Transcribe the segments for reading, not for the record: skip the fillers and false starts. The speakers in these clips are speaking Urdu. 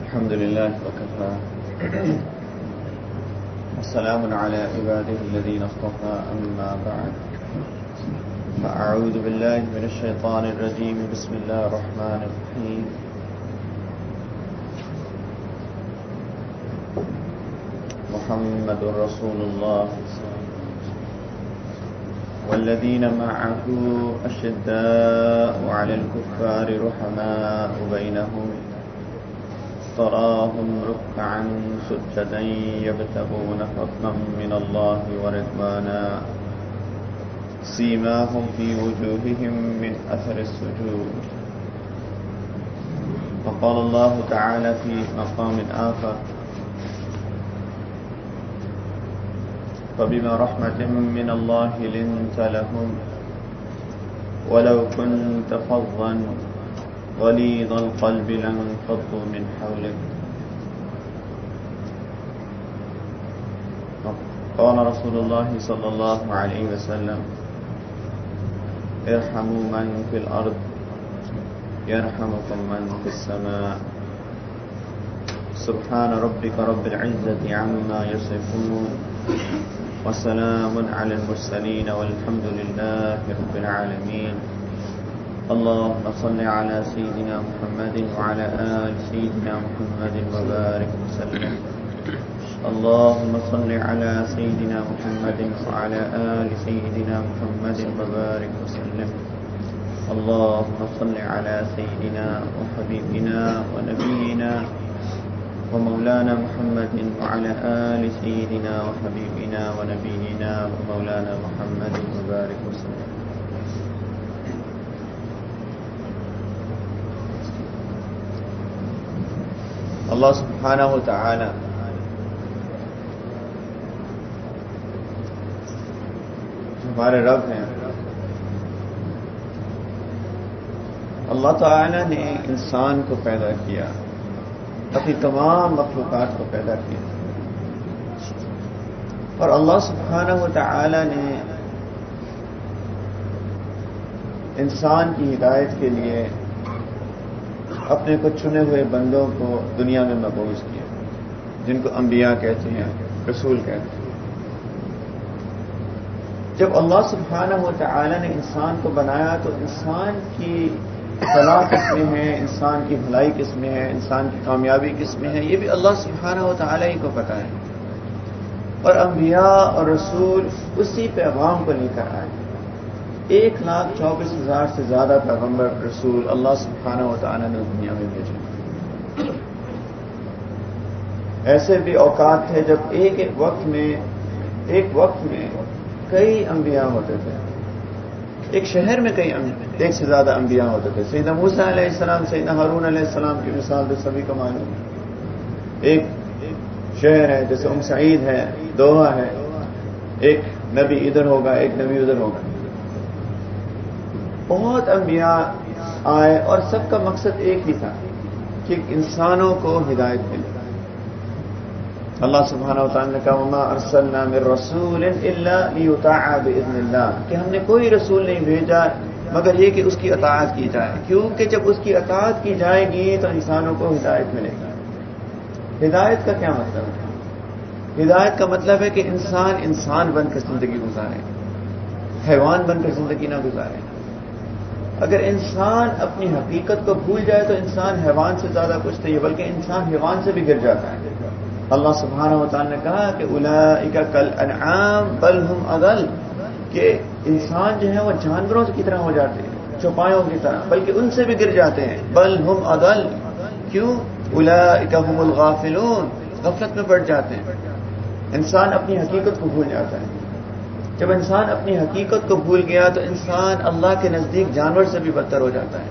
الحمد لله وكفى وسلام على عباده الذين اصطفى أما بعد فأعوذ بالله من الشيطان الرجيم بسم الله الرحمن الرحيم محمد رسول الله والذين معه أشداء على الكفار رحماء بينهم تراهم ركعا سجدا يبتغون فضلا من الله ورضوانا سيماهم في وجوههم من أثر السجود. فقال الله تعالى في مقام آخر فبما رحمة من الله لنت لهم ولو كنت فظا غليظ القلب لانفضوا من حولك. قال رسول الله صلى الله عليه وسلم ارحموا من في الأرض يرحمكم من في السماء. سبحان ربك رب العزة عما يصفون وسلام على المرسلين والحمد لله رب العالمين. اللهم صل على سيدنا محمد وعلى آل سيدنا محمد وبارك وسلم. اللهم صل على سيدنا محمد وعلى آل سيدنا محمد وبارك وسلم. اللهم صل على سيدنا وحبيبنا ونبينا ومولانا محمد وعلى آل سيدنا وحبيبنا ونبينا ومولانا محمد وبارك وسلم. اللہ سبحانہ و تعالی ہمارے رب ہیں. اللہ تعالی نے انسان کو پیدا کیا، اپنی تمام مخلوقات کو پیدا کیا، اور اللہ سبحانہ و تعالی نے انسان کی ہدایت کے لیے اپنے کو چنے ہوئے بندوں کو دنیا میں مبعوث کیا، جن کو انبیاء کہتے ہیں، رسول کہتے ہیں. جب اللہ سبحانہ و تعالی نے انسان کو بنایا تو انسان کی فلاح کس میں ہے، انسان کی بھلائی کس میں ہے، انسان کی کامیابی کس میں ہے، یہ بھی اللہ سبحانہ و تعالی ہی کو پتہ ہے. اور انبیاء اور رسول اسی پیغام کو لے کر آئے. 1,24,000 سے زیادہ پیغمبر رسول اللہ سبحانہ و تعالی نے دنیا میں بھیجے. ایسے بھی اوقات تھے جب ایک وقت میں کئی انبیاء ہوتے تھے. ایک شہر میں ایک سے زیادہ انبیاء ہوتے تھے. سیدنا موسیٰ علیہ السلام، سیدنا ہارون علیہ السلام کی مثال تو سبھی کو معلوم ہے. ایک شہر ہے جیسے سعید ہے، دوحہ ہے، ایک نبی ادھر ہوگا، ایک نبی ادھر ہوگا. بہت انبیاء آئے اور سب کا مقصد ایک ہی تھا کہ انسانوں کو ہدایت ملے. اللہ سبحانہ و تعالی نے کہا وما ارسلنا من رسول الا لیطاع باذن اللہ، کہ ہم نے کوئی رسول نہیں بھیجا مگر یہ کہ اس کی اطاعت کی جائے، کیونکہ جب اس کی اطاعت کی جائے گی تو انسانوں کو ہدایت ملے گی. ہدایت کا کیا مطلب ہے؟ ہدایت کا مطلب ہے کہ انسان بن کر زندگی گزارے، حیوان بن کر زندگی نہ گزارے. اگر انسان اپنی حقیقت کو بھول جائے تو انسان حیوان سے زیادہ کچھ نہیں ہے، بلکہ انسان حیوان سے بھی گر جاتا ہے. اللہ سبحانہ و تعالی نے کہا کہ اولئک کالانعام بل هم اضل، کہ انسان جو ہے وہ جانوروں کی طرح ہو جاتے ہیں، چوپایوں کی طرح، بلکہ ان سے بھی گر جاتے ہیں. بل هم اضل، کیوں؟ اولئک هم الغافلون، غفلت میں پڑ جاتے ہیں. انسان اپنی حقیقت کو بھول جاتا ہے. جب انسان اپنی حقیقت کو بھول گیا تو انسان اللہ کے نزدیک جانور سے بھی بدتر ہو جاتا ہے.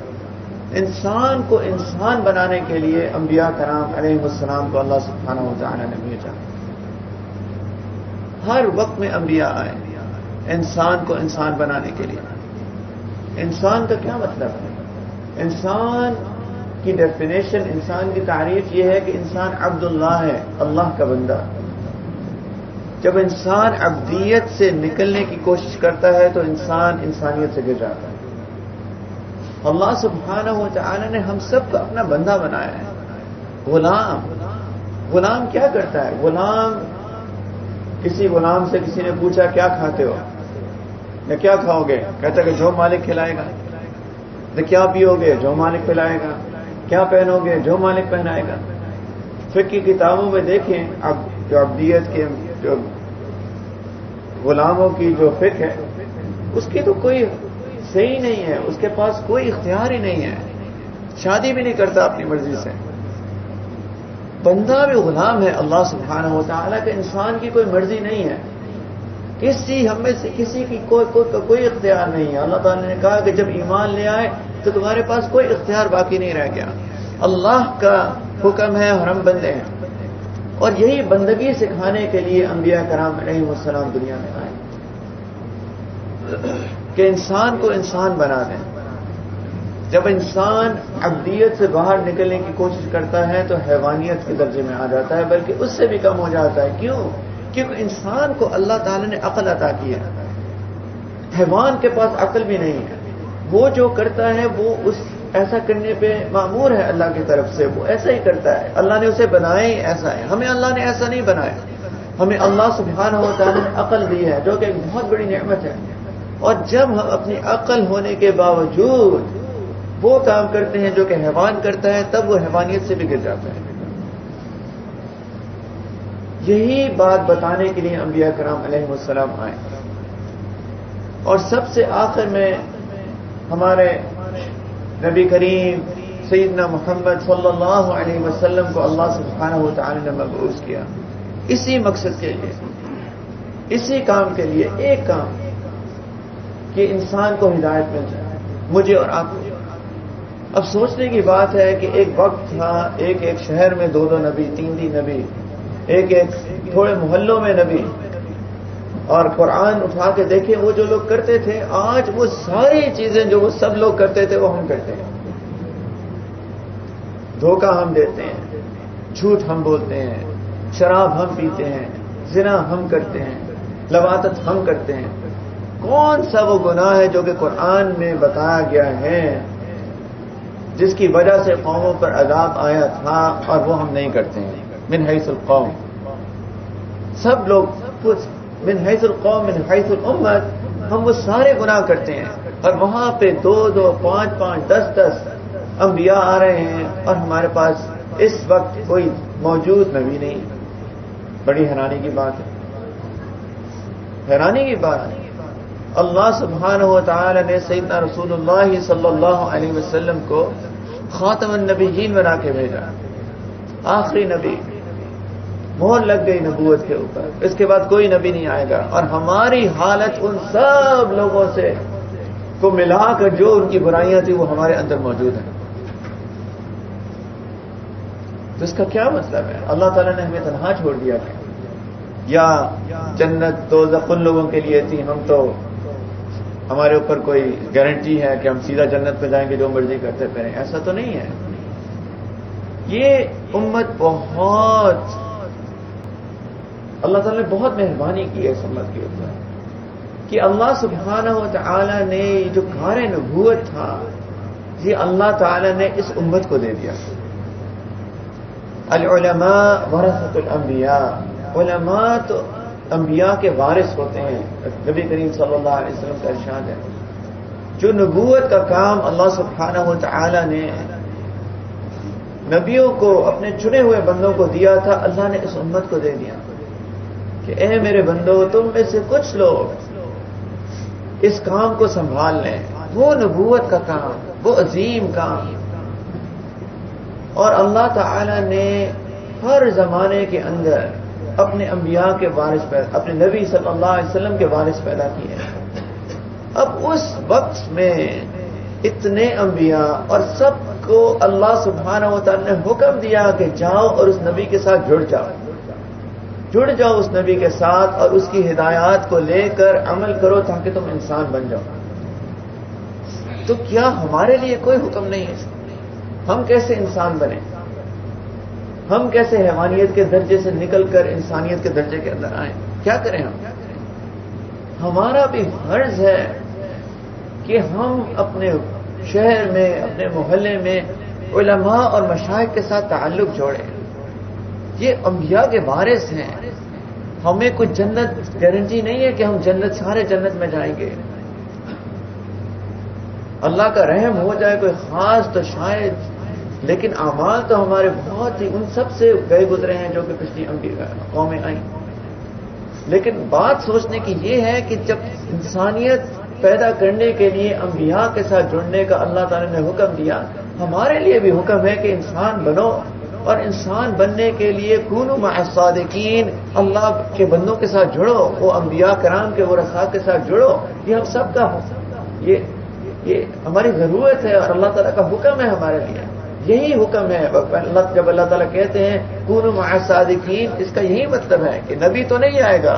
انسان کو انسان بنانے کے لیے انبیاء کرام علیہ السلام کو اللہ سبحانہ و تعالی نے بھیجا. ہر وقت میں انبیاء آئے انسان کو انسان بنانے کے لیے. انسان کا کیا مطلب ہے؟ انسان کی ڈیفینیشن، انسان کی تعریف یہ ہے کہ انسان عبد اللہ ہے، اللہ کا بندہ. جب انسان عبدیت سے نکلنے کی کوشش کرتا ہے تو انسان انسانیت سے گر جاتا ہے. اللہ سبحانہ و تعالی نے ہم سب کو اپنا بندہ بنایا ہے. غلام کیا کرتا ہے؟ کسی غلام سے کسی نے پوچھا کیا کھاتے ہو یا کیا کھاؤ گے؟ کہتا کہ جو مالک کھلائے گا. کیا پیو گے؟ جو مالک پلائے گا. کیا پہنو گے؟ جو مالک پہنائے گا. فقہ کی کتابوں میں دیکھیں اب جو عبدیت کے جو غلاموں کی جو فقہ ہے اس کی تو کوئی صحیح نہیں ہے، اس کے پاس کوئی اختیار ہی نہیں ہے، شادی بھی نہیں کرتا اپنی مرضی سے. بندہ بھی غلام ہے اللہ سبحانہ و تعالیٰ کے، انسان کی کوئی مرضی نہیں ہے، ہم میں سے کسی کی کوئی اختیار نہیں ہے. اللہ تعالیٰ نے کہا کہ جب ایمان لے آئے تو تمہارے پاس کوئی اختیار باقی نہیں رہ گیا. اللہ کا حکم ہے اور ہم بندے ہیں، اور یہی بندگی سکھانے کے لیے انبیاء کرام علیہ السلام دنیا میں آئے کہ انسان کو انسان بنا دیں. جب انسان عبدیت سے باہر نکلنے کی کوشش کرتا ہے تو حیوانیت کے درجے میں آ جاتا ہے، بلکہ اس سے بھی کم ہو جاتا ہے. کیوں؟ کیونکہ انسان کو اللہ تعالیٰ نے عقل عطا کی ہے، حیوان کے پاس عقل بھی نہیں ہے. وہ جو کرتا ہے وہ ایسا کرنے پہ مأمور ہے اللہ کی طرف سے، وہ ایسا ہی کرتا ہے. اللہ نے اسے بنایا ہی ایسا ہے، ہمیں اللہ نے ایسا نہیں بنایا. ہمیں اللہ سبحانہ و تعالیٰ نے عقل دی ہے جو کہ ایک بہت بڑی نعمت ہے، اور جب ہم اپنی عقل ہونے کے باوجود وہ کام کرتے ہیں جو کہ حیوان کرتا ہے تب وہ حیوانیت سے بھی گر جاتا ہے. یہی بات بتانے کے لیے انبیاء کرام علیہ السلام آئے، اور سب سے آخر میں ہمارے نبی کریم سیدنا محمد صلی اللہ علیہ وسلم کو اللہ سبحانہ و تعالی نے مبعوث کیا اسی مقصد کے لیے، اسی کام کے لیے، ایک کام کہ انسان کو ہدایت مل جائے، مجھے اور آپ کو. اب سوچنے کی بات ہے کہ ایک وقت تھا ایک شہر میں 2 نبی، 3 نبی، ایک تھوڑے محلوں میں نبی، اور قرآن اٹھا کے دیکھیں وہ جو لوگ کرتے تھے آج وہ ساری چیزیں جو وہ سب لوگ کرتے تھے وہ ہم کرتے ہیں. دھوکہ ہم دیتے ہیں، جھوٹ ہم بولتے ہیں، شراب ہم پیتے ہیں، زنا ہم کرتے ہیں، لواطت ہم کرتے ہیں. کون سا وہ گناہ ہے جو کہ قرآن میں بتایا گیا ہے جس کی وجہ سے قوموں پر عذاب آیا تھا اور وہ ہم نہیں کرتے ہیں؟ من حیث القوم سب لوگ، من حیث القوم من حیث الامت ہم وہ سارے گناہ کرتے ہیں، اور وہاں پہ 2 5 10 انبیاء آ رہے ہیں اور ہمارے پاس اس وقت کوئی موجود نبی نہیں. بڑی حیرانی کی بات ہے، حیرانی کی بات ہے. اللہ سبحانہ و تعالی نے سیدنا رسول اللہ صلی اللہ علیہ وسلم کو خاتم النبیین بنا کے بھیجا، آخری نبی. مہر لگ گئی نبوت کے اوپر، اس کے بعد کوئی نبی نہیں آئے گا، اور ہماری حالت ان سب لوگوں سے کو ملا کر جو ان کی برائیاں تھیں وہ ہمارے اندر موجود ہیں. تو اس کا کیا مطلب ہے؟ اللہ تعالیٰ نے ہمیں تنہا چھوڑ دیا ہے، یا جنت دوزخ ان لوگوں کے لیے تھی، ہم تو ہمارے اوپر کوئی گارنٹی ہے کہ ہم سیدھا جنت پہ جائیں گے جو مرضی کرتے پھریں؟ ایسا تو نہیں ہے. یہ امت بہت، اللہ تعالیٰ نے بہت مہربانی کی ہے اس امت کے اوپر کہ اللہ سبحانہ و تعالیٰ نے جو کار نبوت تھا یہ اللہ تعالیٰ نے اس امت کو دے دیا. العلماء ورثۃ الانبیاء، علماء تو انبیاء کے وارث ہوتے ہیں. نبی کریم صلی اللہ علیہ وسلم کا ارشاد ہے جو نبوت کا کام اللہ سبحانہ و تعالیٰ نے نبیوں کو، اپنے چنے ہوئے بندوں کو دیا تھا، اللہ نے اس امت کو دے دیا کہ اے میرے بندو تم میں سے کچھ لوگ اس کام کو سنبھال لیں. وہ نبوت کا کام، وہ عظیم کام. اور اللہ تعالی نے ہر زمانے کے اندر اپنے انبیاء کے وارث پیدا، اپنے نبی صلی اللہ علیہ وسلم کے وارث پیدا کیے ہیں. اب اس وقت میں اتنے انبیاء اور سب کو اللہ سبحانہ و تعالی نے حکم دیا کہ جاؤ اور اس نبی کے ساتھ جڑ جاؤ اس نبی کے ساتھ اور اس کی ہدایات کو لے کر عمل کرو تاکہ تم انسان بن جاؤ. تو کیا ہمارے لیے کوئی حکم نہیں ہے؟ ہم کیسے انسان بنیں؟ ہم کیسے حیوانیت کے درجے سے نکل کر انسانیت کے درجے کے اندر آئیں؟ کیا کریں ہم؟ ہمارا بھی فرض ہے کہ ہم اپنے شہر میں، اپنے محلے میں علماء اور مشائخ کے ساتھ تعلق جوڑیں. یہ انبیاء کے وارث ہیں. ہمیں کچھ جنت گارنٹی نہیں ہے کہ ہم سارے جنت میں جائیں گے. اللہ کا رحم ہو جائے کوئی خاص تو شاید، لیکن اعمال تو ہمارے بہت ہی ان سب سے گئے گزرے ہیں جو کہ پچھلی قومیں آئیں. لیکن بات سوچنے کی یہ ہے کہ جب انسانیت پیدا کرنے کے لیے انبیاء کے ساتھ جڑنے کا اللہ تعالی نے حکم دیا، ہمارے لیے بھی حکم ہے کہ انسان بنو، اور انسان بننے کے لیے کونوا مع الصادقین، اللہ کے بندوں کے ساتھ جڑو، وہ انبیاء کرام کے ورثاء کے ساتھ جڑو. یہ ہم سب کا یہ ہماری ضرورت ہے اور اللہ تعالیٰ کا حکم ہے ہمارے لیے. یہی حکم ہے. جب اللہ تعالیٰ کہتے ہیں کونوا مع الصادقین، اس کا یہی مطلب ہے کہ نبی تو نہیں آئے گا،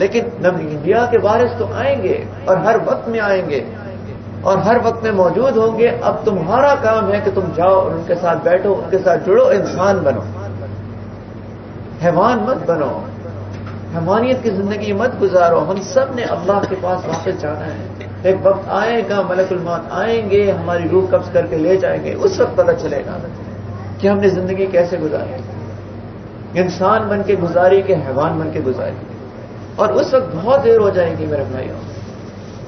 لیکن انبیاء کے وارث تو آئیں گے اور ہر وقت میں آئیں گے اور ہر وقت میں موجود ہوں گے. اب تمہارا کام ہے کہ تم جاؤ اور ان کے ساتھ بیٹھو، ان کے ساتھ جڑو، انسان بنو، حیوان مت بنو، حیوانیت کی زندگی مت گزارو. ہم سب نے اللہ کے پاس واپس جانا ہے. ایک وقت آئے گا، ملک الموت آئیں گے، ہماری روح قبض کر کے لے جائیں گے. اس وقت پتہ چلے گا کہ ہم نے زندگی کیسے گزاری، انسان بن کے گزاری کہ حیوان بن کے گزاری. اور اس وقت بہت دیر ہو جائے گی میرے بھائیوں.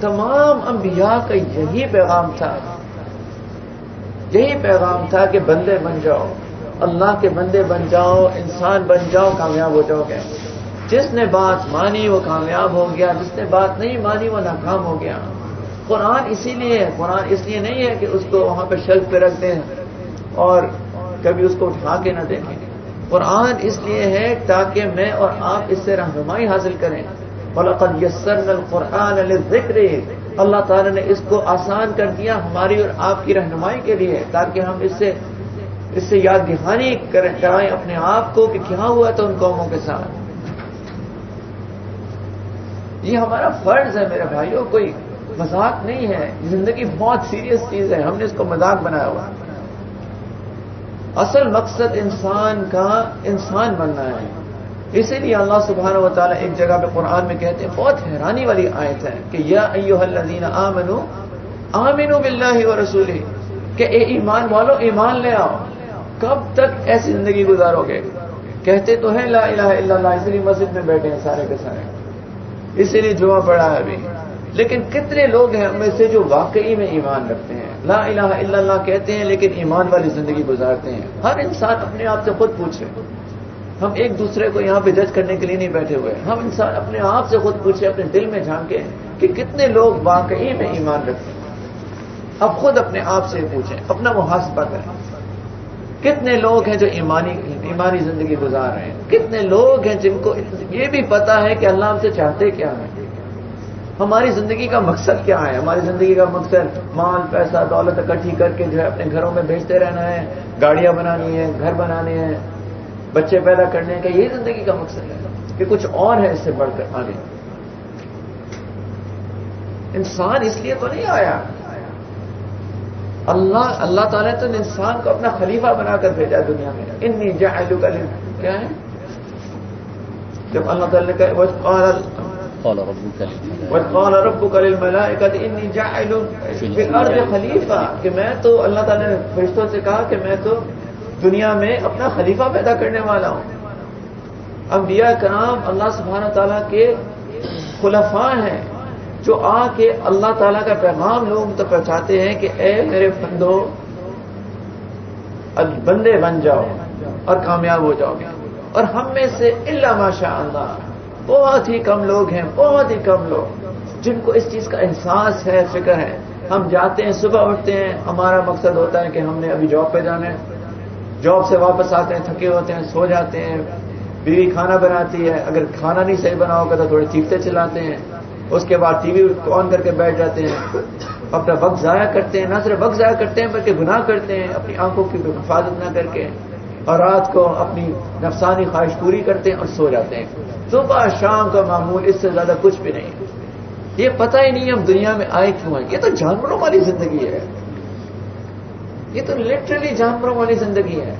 تمام انبیاء کا یہی پیغام تھا کہ بندے بن جاؤ، اللہ کے بندے بن جاؤ، انسان بن جاؤ، کامیاب ہو جاؤ گے. جس نے بات مانی وہ کامیاب ہو گیا، جس نے بات نہیں مانی وہ ناکام ہو گیا. قرآن اسی لیے ہے، قرآن اس لیے نہیں ہے کہ اس کو وہاں پہ شیلف پہ رکھ دیں اور کبھی اس کو اٹھا کے نہ دیکھیں. قرآن اس لیے ہے تاکہ میں اور آپ اس سے رہنمائی حاصل کریں. وَلَقَدْ يَسَّرْنَا الْقُرْآنَ لِلذِّكْرِ، اللہ تعالیٰ نے اس کو آسان کر دیا ہماری اور آپ کی رہنمائی کے لیے، تاکہ ہم اس سے یاد دہانی کرائیں اپنے آپ کو کہ کیا ہوا تھا ان قوموں کے ساتھ. یہ ہمارا فرض ہے میرے بھائیوں، کوئی مذاق نہیں ہے. زندگی بہت سیریس چیز ہے، ہم نے اس کو مذاق بنایا ہوا. اصل مقصد انسان کا انسان بننا ہے. اسی لیے اللہ سبحانہ و تعالیٰ ایک جگہ پہ قرآن میں کہتے ہیں، بہت حیرانی والی آیت ہے کہ یا ایھا الذین آمنوا آمنوا باللہ ورسولہ، کہ اے ایمان والو ایمان لے آؤ. کب تک ایسی زندگی گزارو گے؟ کہتے تو ہیں لا الہ الا اللہ، اسی لیے مسجد میں بیٹھے ہیں سارے کے سارے، اسی لیے جمعہ پڑھا ہے ابھی. لیکن کتنے لوگ ہیں ہم میں سے جو واقعی میں ایمان رکھتے ہیں، لا الہ الا اللہ کہتے ہیں لیکن ایمان والی زندگی گزارتے ہیں؟ ہر انسان اپنے آپ سے خود پوچھے. ہم ایک دوسرے کو یہاں پہ جج کرنے کے لیے نہیں بیٹھے ہوئے. ہم انسان اپنے آپ سے خود پوچھے، اپنے دل میں جھانکے کہ کتنے لوگ واقعی میں ایمان رکھتے ہیں. اب خود اپنے آپ سے پوچھیں، اپنا محاسبہ کریں. کتنے لوگ ہیں جو ایمانی زندگی گزار رہے ہیں؟ کتنے لوگ ہیں جن کو یہ بھی پتا ہے کہ اللہ ہم سے چاہتے کیا ہے، ہماری زندگی کا مقصد کیا ہے؟ ہماری زندگی کا مقصد مال پیسہ دولت اکٹھی کر کے جو ہے اپنے گھروں میں بھیجتے رہنا ہے، گاڑیاں بنانی ہے، گھر بنانے ہیں، بچے پیدا کرنے کا، یہی زندگی کا مقصد ہے کہ کچھ اور ہے اس سے بڑھ کر آگے؟ انسان اس لیے تو نہیں آیا. اللہ تعالیٰ تو انسان کو اپنا خلیفہ بنا کر بھیجا دنیا میں. انی جاعلک کیا ہے؟ جب اللہ تعالیٰ نے کہا وَقَالَ رَبُّكَ لِلْمَلَائِكَةِ إِنِّي جَاعِلٌ فِي الْأَرْضِ خلیفہ، کہ میں تو اللہ تعالیٰ نے فرشتوں سے کہا کہ میں تو دنیا میں اپنا خلیفہ پیدا کرنے والا ہوں. انبیاء کرام اللہ سبحانہ تعالیٰ کے خلفاء ہیں جو آ کے اللہ تعالیٰ کا پیغام لوگوں تک پہنچاتے ہیں کہ اے میرے بندے بن جاؤ اور کامیاب ہو جاؤ گے. اور ہم میں سے الا ماشاء اللہ بہت ہی کم لوگ ہیں، بہت ہی کم لوگ جن کو اس چیز کا احساس ہے، فکر ہے. ہم جاتے ہیں، صبح اٹھتے ہیں، ہمارا مقصد ہوتا ہے کہ ہم نے ابھی جاب پہ جانا ہے، جاب سے واپس آتے ہیں، تھکے ہوتے ہیں، سو جاتے ہیں، بیوی کھانا بناتی ہے، اگر کھانا نہیں صحیح بنا ہوگا تو تھوڑے چیختے چلاتے ہیں، اس کے بعد ٹی وی آن کر کے بیٹھ جاتے ہیں، اپنا وقت ضائع کرتے ہیں. نہ صرف وقت ضائع کرتے ہیں بلکہ گناہ کرتے ہیں اپنی آنکھوں کی حفاظت نہ کر کے، اور رات کو اپنی نفسانی خواہش پوری کرتے ہیں اور سو جاتے ہیں. صبح شام کا معمول، اس سے زیادہ کچھ بھی نہیں. یہ پتہ ہی نہیں ہم دنیا میں آئے کیوں ہیں. یہ تو جانوروں والی زندگی ہے، یہ تو لٹرلی جانوروں والی زندگی ہے.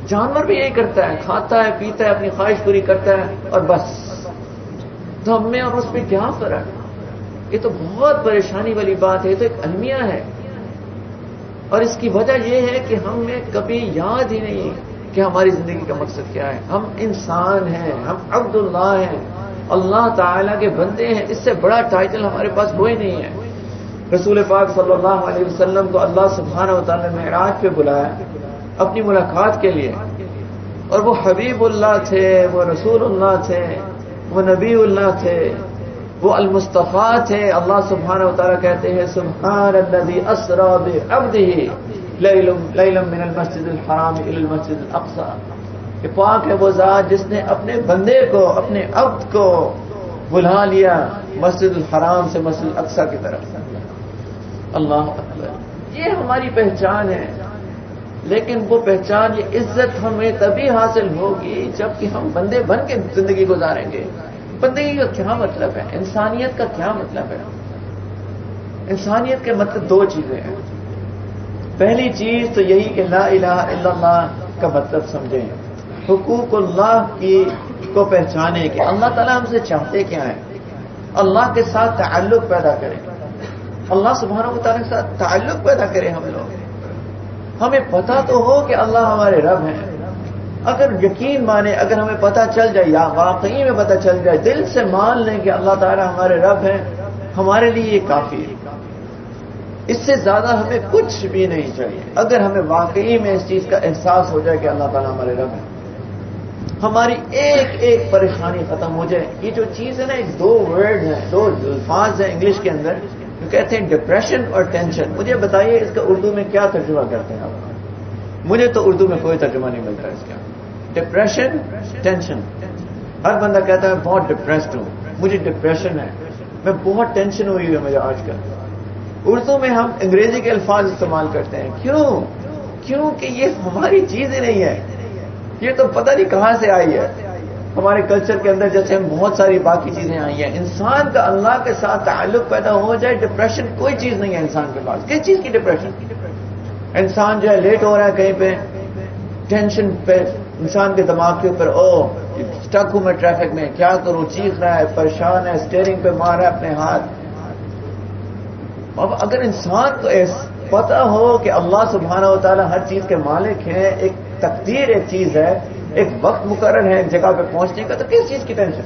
جانور بھی یہی کرتا ہے، کھاتا ہے، پیتا ہے، اپنی خواہش پوری کرتا ہے اور بس. تو ہم میں اور اس میں کیا فرق؟ یہ تو بہت پریشانی والی بات ہے. یہ تو ایک المیہ ہے. اور اس کی وجہ یہ ہے کہ ہمیں کبھی یاد ہی نہیں کہ ہماری زندگی کا مقصد کیا ہے. ہم انسان ہیں, ہم عبد اللہ ہیں, اللہ تعالیٰ کے بندے ہیں. اس سے بڑا ٹائٹل ہمارے پاس کوئی نہیں ہے. رسول پاک صلی اللہ علیہ وسلم کو اللہ سبحانہ و تعالیٰ نے معراج پہ بلایا اپنی ملاقات کے لیے, اور وہ حبیب اللہ تھے, وہ رسول اللہ تھے, وہ نبی اللہ تھے, وہ المصطفیٰ تھے. اللہ سبحانہ و تعالیٰ کہتے ہیں سبحان الذی اسری بعبدہ لیلا من المسجد الحرام الی المسجد الاقصی, کہ پاک ہے وہ ذات جس نے اپنے بندے کو, اپنے عبد کو بلا لیا مسجد الحرام سے مسجد الاقصی کی طرف. اللہ اکبر. یہ ہماری پہچان ہے, لیکن وہ پہچان, یہ عزت ہمیں تبھی حاصل ہوگی جب کہ ہم بندے بن کے زندگی گزاریں گے. بندگی کا کیا مطلب ہے؟ انسانیت کا کیا مطلب ہے؟ انسانیت کے مطلب دو چیزیں ہیں. پہلی چیز تو یہی کہ لا الہ الا اللہ کا مطلب سمجھیں, حقوق اللہ کو پہچانیں کہ اللہ تعالیٰ ہم سے چاہتے کیا ہیں. اللہ کے ساتھ تعلق پیدا کریں, اللہ سبحانہ و تعالیٰ کے ساتھ تعلق پیدا کریں. ہم لوگ, ہمیں پتہ تو ہو کہ اللہ ہمارے رب ہیں. اگر یقین مانے, اگر ہمیں پتہ چل جائے, یا واقعی میں پتہ چل جائے, دل سے مان لیں کہ اللہ تعالیٰ ہمارے رب ہیں, ہمارے لیے یہ کافی ہے. اس سے زیادہ ہمیں کچھ بھی نہیں چاہیے. اگر ہمیں واقعی میں اس چیز کا احساس ہو جائے کہ اللہ تعالیٰ ہمارے رب ہیں, ہماری ایک ایک پریشانی ختم ہو جائے. یہ جو چیز ہے نا, ایک دو ورڈ ہیں, دو الفاظ ہیں انگلش کے اندر, جو کہتے ہیں ڈپریشن اور ٹینشن. مجھے بتائیے اس کا اردو میں کیا ترجمہ کرتے ہیں آپ؟ مجھے تو اردو میں کوئی ترجمہ نہیں ملتا اس کا. Depression, tension. ہر بندہ کہتا ہے بہت ڈپریسڈ ہوں, مجھے ڈپریشن ہے, میں بہت ٹینشن ہوئی ہے مجھے آج کل. اردو میں ہم انگریزی کے الفاظ استعمال کرتے ہیں. کیونکہ یہ ہماری چیز ہی نہیں ہے. یہ تو پتہ نہیں کہاں سے آئی ہے ہمارے کلچر کے اندر, جیسے ہم بہت ساری باقی چیزیں آئی ہیں. انسان کا اللہ کے ساتھ تعلق پیدا ہو جائے, ڈپریشن کوئی چیز نہیں ہے انسان کے پاس. کس چیز کی ڈپریشن؟ انسان جو ہے لیٹ ہو رہا ہے کہیں پہ, ٹینشن پہ انسان کے دماغ کے اوپر, اسٹک ہوں میں ٹریفک میں, کیا کروں, چیخ رہا ہے, پریشان ہے, اسٹیئرنگ پہ مار رہا ہے اپنے ہاتھ. اب اگر انسان کو پتہ ہو کہ اللہ سبحانہ و تعالیٰ ہر چیز کے مالک ہیں, ایک تقدیر ایک چیز ہے, ایک وقت مقرر ہے ایک جگہ پہ پہنچنے کا, تو کس چیز کی ٹینشن؟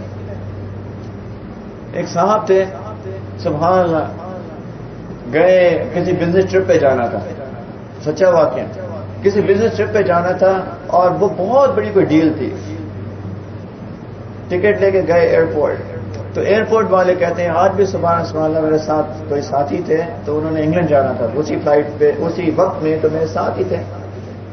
ایک صاحب تھے, سبحان اللہ, گئے کسی بزنس ٹرپ پہ جانا تھا, سچا واقعہ, کسی بزنس ٹرپ پہ جانا تھا, اور وہ بہت بڑی کوئی ڈیل تھی. ٹکٹ لے کے گئے ایئرپورٹ, تو ایئرپورٹ والے کہتے ہیں آج بھی سبحان اللہ میرے ساتھ کوئی ساتھی تھے, تو انہوں نے انگلینڈ جانا تھا اسی فلائٹ پہ اسی وقت میں, تو میرے ساتھ ہی تھے.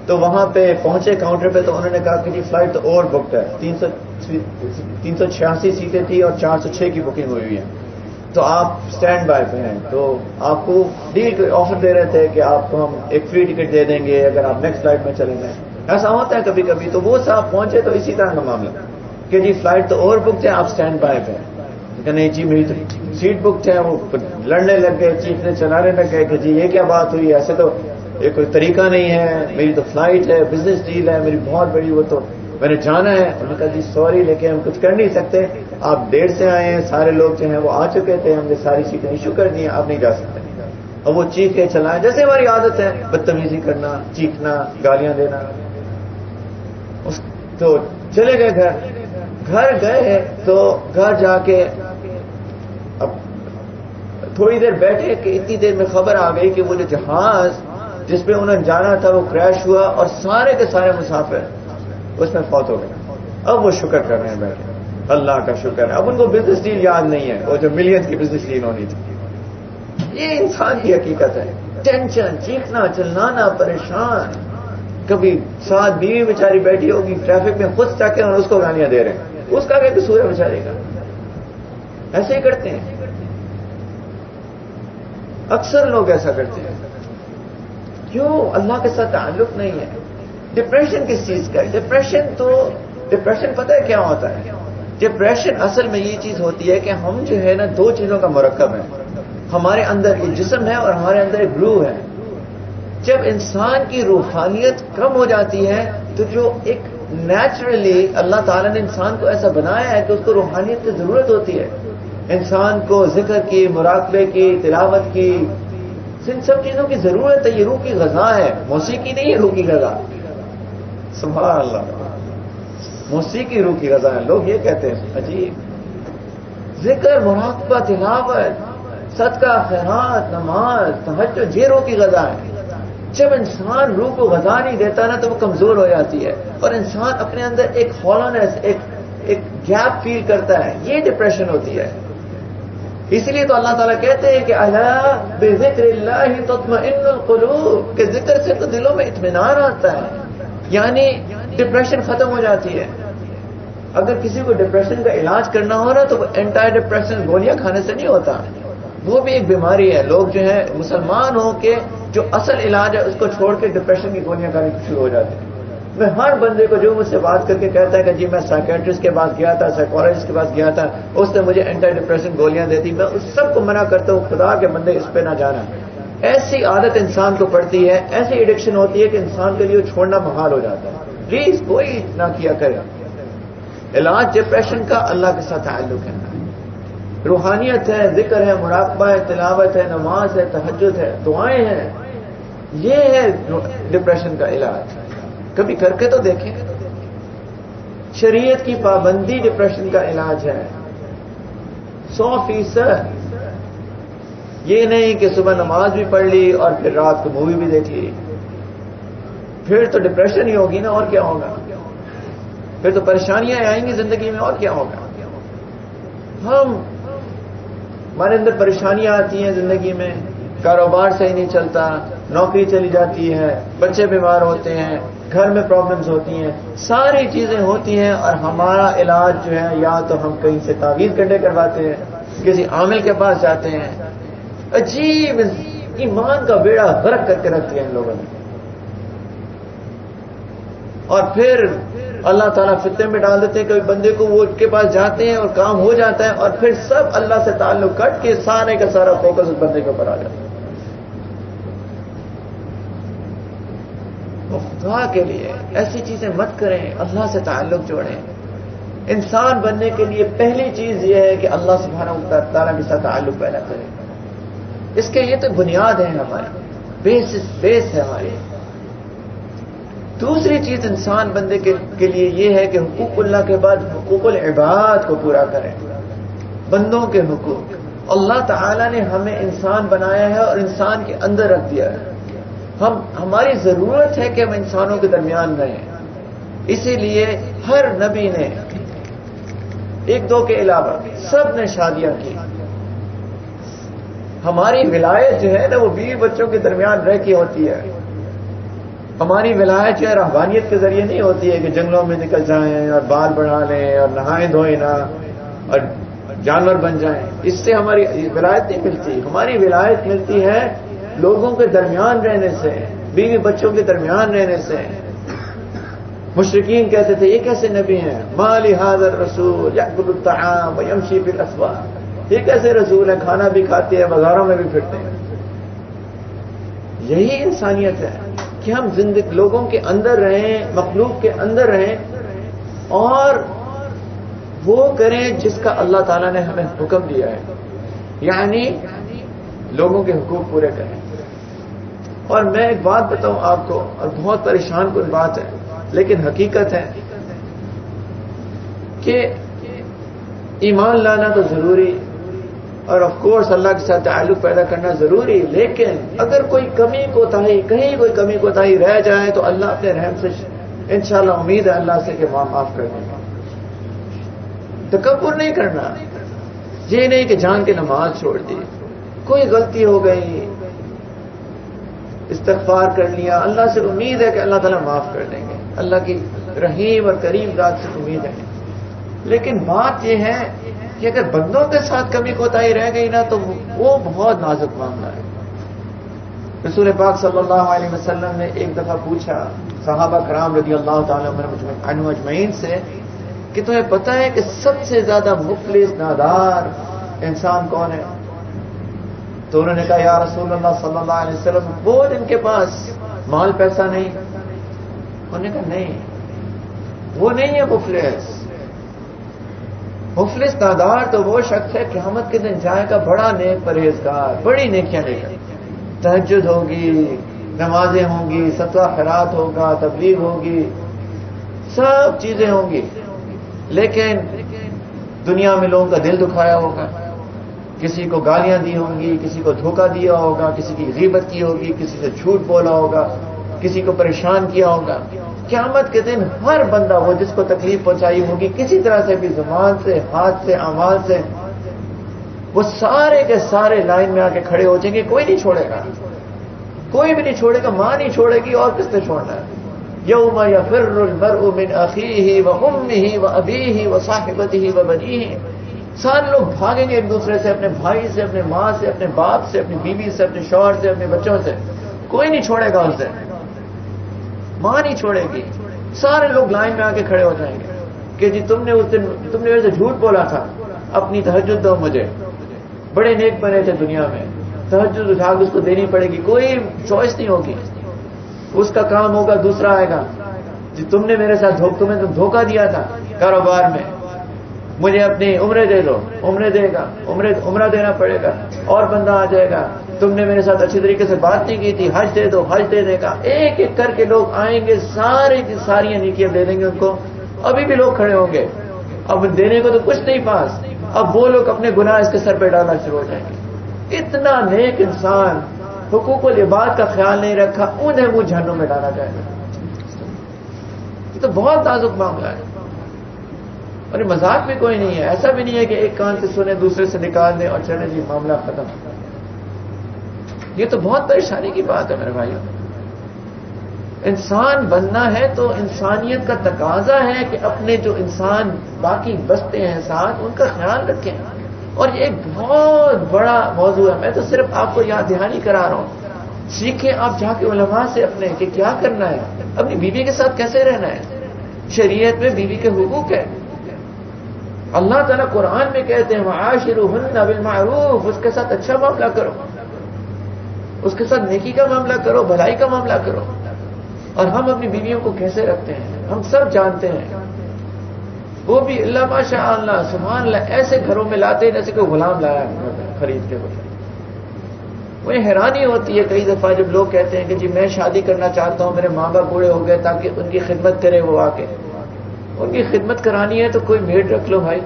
تو وہاں پہ پہنچے کاؤنٹر پہ, تو انہوں نے کہا کہ جی فلائٹ تو اور بکڈ ہے, 386 سیٹیں تھی اور 406 کی بکنگ ہوئی ہوئی ہے, تو آپ اسٹینڈ بائی پہ ہیں. تو آپ کو ڈیل آفر دے رہے تھے کہ آپ کو ہم ایک فری ٹکٹ دے دیں گے اگر آپ نیکسٹ فلائٹ میں چلیں گے. ایسا ہوتا ہے کبھی کبھی. تو وہ صاحب پہنچے تو اسی طرح کا معاملہ کہ جی فلائٹ تو اور بکڈ ہے, آپ اسٹینڈ بائی پہ. کہ نہیں جی میری تو سیٹ بکڈ ہے. وہ لڑنے لگ گئے, چیخنے چلانے لگ گئے کہ جی یہ کیا بات ہوئی, ایسے تو یہ کوئی طریقہ نہیں ہے, میری تو فلائٹ ہے, بزنس ڈیل ہے میری بہت بڑی, وہ تو میں نے جانا ہے. انہوں نے کہا جی سوری, لیکن ہم کچھ کر نہیں سکتے, آپ دیر سے آئے ہیں, سارے لوگ جو ہیں وہ آ چکے تھے, ہم نے ساری سیٹیں ایشو کر دی ہیں, آپ نہیں جا سکتے. اور وہ چیخے چلائے جیسے ہماری عادت ہے, بدتمیزی کرنا, چیخنا, گالیاں دینا. تو چلے گئے گھر گئے, تو گھر جا کے اب تھوڑی دیر بیٹھے کہ اتنی دیر میں خبر آ گئی کہ وہ جو جہاز جس پہ انہوں نے جانا تھا وہ کریش ہوا, اور سارے کے سارے مسافر اس میں فوت ہو گئے. اب وہ شکر کر رہے ہیں بیٹھے, اللہ کا شکر ہے. اب ان کو بزنس ڈیل یاد نہیں ہے, وہ جو ملینز کی بزنس ڈیل ہونی تھی. یہ انسان کی حقیقت ہے. ٹینشن, چیخنا, چلانا, پریشان. کبھی ساتھ بیوی بیچاری بیٹھی ہوگی ٹریفک میں, خود چاہتے اور اس کو گالیاں دے رہے ہیں, اس کا کیا قصور ہے بیچارے کا. ایسے ہی کرتے ہیں, اکثر لوگ ایسا کرتے ہیں. کیوں؟ اللہ کے ساتھ تعلق نہیں ہے. ڈپریشن کس چیز کا ہے؟ ڈپریشن پتہ ہے کیا ہوتا ہے؟ ڈپریشن اصل میں یہ چیز ہوتی ہے کہ ہم جو ہے نا دو چیزوں کا مرکب ہے. ہمارے اندر ایک جسم ہے اور ہمارے اندر ایک روح ہے. جب انسان کی روحانیت کم ہو جاتی ہے تو جو ایک نیچرلی اللہ تعالیٰ نے انسان کو ایسا بنایا ہے کہ اس کو روحانیت کی ضرورت ہوتی ہے. انسان کو ذکر کی, مراقبے کی, تلاوت کی, ان سب چیزوں کی ضرورت ہے. یہ روح کی غذا ہے, موسیقی نہیں ہے روح کی غذا. سبحان اللہ, موسیقی روح کی غذا ہے. لوگ یہ کہتے ہیں عجیب. ذکر, مراقبہ, تلاوت, صدقہ, خیرات, نماز, تہجد, یہ روح کی غذا ہے. جب انسان روح کو غذا نہیں دیتا نا تو وہ کمزور ہو جاتی ہے, اور انسان اپنے اندر ایک ہالونیس, ایک گیپ فیل کرتا ہے. یہ ڈپریشن ہوتی ہے. اس لیے تو اللہ تعالیٰ کہتے ہیں کہ الا بذکر اللہ تطمئن القلوب, کہ ذکر سے تو دلوں میں اطمینان آتا ہے, یعنی ڈپریشن ختم ہو جاتی ہے. اگر کسی کو ڈپریشن کا علاج کرنا ہو نا تو وہ اینٹی ڈپریشن گولیاں کھانے سے نہیں ہوتا, وہ بھی ایک بیماری ہے. لوگ جو ہے مسلمان ہو کے جو اصل علاج ہے اس کو چھوڑ کے ڈپریشن کی گولیاں کھانے شروع ہو جاتے ہیں. میں ہر بندے کو جو مجھ سے بات کر کے کہتا ہے کہ جی میں سائیکیٹرسٹ کے پاس گیا تھا, سائیکالوجسٹ کے پاس گیا تھا, اس نے مجھے اینٹی ڈپریشن گولیاں دے دی, میں اس سب کو منع کرتا ہوں خدا کے بندے اس پہ نہ جانا. ایسی عادت انسان کو پڑتی ہے, ایسی ایڈکشن ہوتی ہے کہ انسان کے لیے وہ چھوڑنا محال ہو جاتا ہے. پلیز کوئی نہ کیا کرے. علاج ڈپریشن کا اللہ کے ساتھ تعلق ہے. روحانیت ہے, ذکر ہے, مراقبہ ہے, تلاوت ہے, نماز ہے, تہجد ہے, دعائیں ہیں. یہ ہے ڈپریشن کا علاج. کبھی کر کے تو دیکھیں. شریعت کی پابندی ڈپریشن کا علاج ہے 100%. یہ نہیں کہ صبح نماز بھی پڑھ لی اور پھر رات کو مووی بھی دیکھ لی, پھر تو ڈپریشن ہی ہوگی نا, اور کیا ہوگا؟ پھر تو پریشانیاں آئیں گی زندگی میں, اور کیا ہوگا؟ ہمارے اندر پریشانیاں آتی ہیں زندگی میں, کاروبار صحیح نہیں چلتا, نوکری چلی جاتی ہے, بچے بیمار ہوتے ہیں, گھر میں پرابلمز ہوتی ہیں, ساری چیزیں ہوتی ہیں, اور ہمارا علاج جو ہے یا تو ہم کہیں سے تعویذ کنڈے کرواتے ہیں, کسی عامل کے پاس جاتے ہیں. عجیب ایمان کا بیڑا غرق کر کے رکھ دیا ان لوگوں نے. اور پھر اللہ تعالیٰ فتنے میں ڈال دیتے ہیں. کبھی بندے کو وہ کے پاس جاتے ہیں اور کام ہو جاتا ہے, اور پھر سب اللہ سے تعلق کٹ کے سارے کا سارا فوکس اس بندے کے اوپر آ جاتا ہے. خدا کے لیے ایسی چیزیں مت کریں, اللہ سے تعلق جوڑیں. انسان بننے کے لیے پہلی چیز یہ ہے کہ اللہ سبحانہ تعالیٰ کے ساتھ تعلق پیدا کریں. اس کے یہ تو بنیاد ہے ہماری, بیس ہے ہماری. دوسری چیز انسان بندے کے لیے یہ ہے کہ حقوق اللہ کے بعد حقوق العباد کو پورا کریں. بندوں کے حقوق. اللہ تعالیٰ نے ہمیں انسان بنایا ہے اور انسان کے اندر رکھ دیا ہے. ہماری ضرورت ہے کہ ہم انسانوں کے درمیان رہیں. اسی لیے ہر نبی نے, ایک دو کے علاوہ سب نے شادیاں کی. ہماری ولایت جو ہے نا وہ بیوی بچوں کے درمیان رہ کے ہوتی ہے. ہماری ولایت جو ہے رہبانیت کے ذریعے نہیں ہوتی ہے کہ جنگلوں میں نکل جائیں اور بال بڑھا لیں اور نہائیں دھوئیں نہ اور جانور بن جائیں. اس سے ہماری ولایت نہیں ملتی. ہماری ولایت ملتی ہے لوگوں کے درمیان رہنے سے, بیوی بچوں کے درمیان رہنے سے. مشرکین کہتے تھے یہ کیسے نبی ہیں, ما لہذا الرسول یأکل الطعام ویمشی فی الاسواق, یہ کیسے رسول ہیں, کھانا بھی کھاتے ہیں بازاروں میں بھی پھرتے ہیں. یہی انسانیت ہے کہ ہم زندگی لوگوں کے اندر رہیں, مخلوق کے اندر رہیں, اور وہ کریں جس کا اللہ تعالیٰ نے ہمیں حکم دیا ہے, یعنی لوگوں کے حقوق پورے کریں. اور میں ایک بات بتاؤں آپ کو, اور بہت پریشان کن بات ہے لیکن حقیقت ہے, کہ ایمان لانا تو ضروری, اور آف کورس اللہ کے ساتھ تعلق پیدا کرنا ضروری, لیکن اگر کوئی کمی کوتاہی, کہیں کوئی کمی کوتاہی رہ جائے تو اللہ اپنے رحم سے انشاءاللہ امید ہے اللہ سے کہ معاف کر دیں گے. تکبر نہیں کرنا. یہ نہیں کہ جان کے نماز چھوڑ دی, کوئی غلطی ہو گئی استغفار کر لیا, اللہ سے امید ہے کہ اللہ تعالیٰ معاف کر دیں گے. اللہ کی رحیم اور کریم ذات سے امید ہے. لیکن بات یہ ہے کہ اگر بندوں کے ساتھ کمی کوتاہی رہ گئی نا تو وہ بہت نازک معاملہ ہے. رسول پاک صلی اللہ علیہ وسلم نے ایک دفعہ پوچھا صحابہ کرام رضی اللہ تعالیٰ عنہم اجمعین سے کہ تمہیں پتہ ہے کہ سب سے زیادہ مفلس نادار انسان کون ہے؟ تو انہوں نے کہا یا رسول اللہ صلی اللہ علیہ وسلم وہ جن کے پاس مال پیسہ نہیں. انہوں نے کہا نہیں, وہ نہیں ہے مفلس. مفلس نادار تو وہ شخص ہے قیامت کے دن جائے گا بڑا نیک پرہیزگار, بڑی نیکیاں لے کر, تہجد ہوگی، نمازیں ہوں گی، صدقہ خیرات ہوگا، تبلیغ ہوگی، سب چیزیں ہوں گی، لیکن دنیا میں لوگوں کا دل دکھایا ہوگا، کسی کو گالیاں دی ہوں گی، کسی کو دھوکہ دیا ہوگا، کسی کی غیبت کی ہوگی، کسی سے جھوٹ بولا ہوگا، کسی کو پریشان کیا ہوگا. قیامت کے دن ہر بندہ وہ جس کو تکلیف پہنچائی ہوگی کسی طرح سے بھی، زبان سے، ہاتھ سے، اعمال سے، وہ سارے کے سارے لائن میں آ کے کھڑے ہو جائیں گے. کوئی نہیں چھوڑے گا، کوئی بھی نہیں چھوڑے گا. ماں نہیں چھوڑے گی اور کس نے چھوڑنا ہے؟ یوم یفر المرء من اخیہ وامہ وابیہ وصاحبتہ وبنیہ. سارے لوگ بھاگیں گے ایک دوسرے سے، اپنے بھائی سے، اپنے ماں سے، اپنے باپ سے، اپنی بیوی سے، اپنے شوہر سے، اپنے بچوں سے. کوئی نہیں چھوڑے گا اسے، ماں نہیں چھوڑے گی. سارے لوگ لائن میں آ کے کھڑے ہو جائیں گے کہ جی تم نے اس دن میرے سے جھوٹ بولا تھا، اپنی تہجد دو مجھے. بڑے نیک بنے تھے دنیا میں، تہجد اٹھا کے اس کو دینی پڑے گی، کوئی چوائس نہیں ہوگی. اس کا کام ہوگا، دوسرا آئے گا جی تم نے میرے ساتھ تمہیں دھوکہ دیا تھا کاروبار میں، مجھے اپنی عمرے دے دو. عمرے دے گا، عمرہ دینا پڑے گا. اور بندہ آ جائے گا، تم نے میرے ساتھ اچھی طریقے سے بات نہیں کی تھی، حج دے دو، حج دے دے گا. ایک ایک کر کے لوگ آئیں گے، سارے کی ساری نیکیاں دے دیں گے ان کو. ابھی بھی لوگ کھڑے ہوں گے، اب دینے کو تو کچھ نہیں پاس. اب وہ لوگ اپنے گناہ اس کے سر پہ ڈالنا شروع ہو جائیں گے. اتنا نیک انسان حقوق العباد کا خیال نہیں رکھا، انہیں وہ جہنم میں ڈالا جائے گا. یہ تو بہت نازک معاملہ ہے، اور یہ مذاق بھی کوئی نہیں ہے. ایسا بھی نہیں ہے کہ ایک کان سے سنے دوسرے سے نکال دیں اور چلے جی معاملہ ختم. یہ تو بہت پریشانی کی بات ہے میرے بھائیوں. انسان بننا ہے تو انسانیت کا تقاضا ہے کہ اپنے جو انسان باقی بستے ہیں ساتھ ان کا خیال رکھیں. اور یہ ایک بہت بڑا موضوع ہے. میں تو صرف آپ کو یاد دہانی کرا رہا ہوں. سیکھیں آپ جا کے علماء سے اپنے کہ کیا کرنا ہے، اپنی بیوی کے ساتھ کیسے رہنا ہے. شریعت میں بیوی کے حقوق ہے. اللہ تعالیٰ قرآن میں کہتے ہیں وعاشروہن بالمعروف، اس کے ساتھ اچھا معاملہ کرو، اس کے ساتھ نیکی کا معاملہ کرو، بھلائی کا معاملہ کرو. اور ہم اپنی بیویوں کو کیسے رکھتے ہیں ہم سب جانتے ہیں. وہ بھی اللہ ماشاء اللہ سبحان اللہ ایسے گھروں میں لاتے ہیں جیسے کوئی غلام لایا خرید کے. وہ حیرانی ہوتی ہے کئی دفعہ جب لوگ کہتے ہیں کہ جی میں شادی کرنا چاہتا ہوں، میرے ماں باپ بوڑھے ہو گئے تاکہ ان کی خدمت کرے. وہ آ کے ان کی خدمت کرانی ہے تو کوئی میڈ رکھ لو بھائی.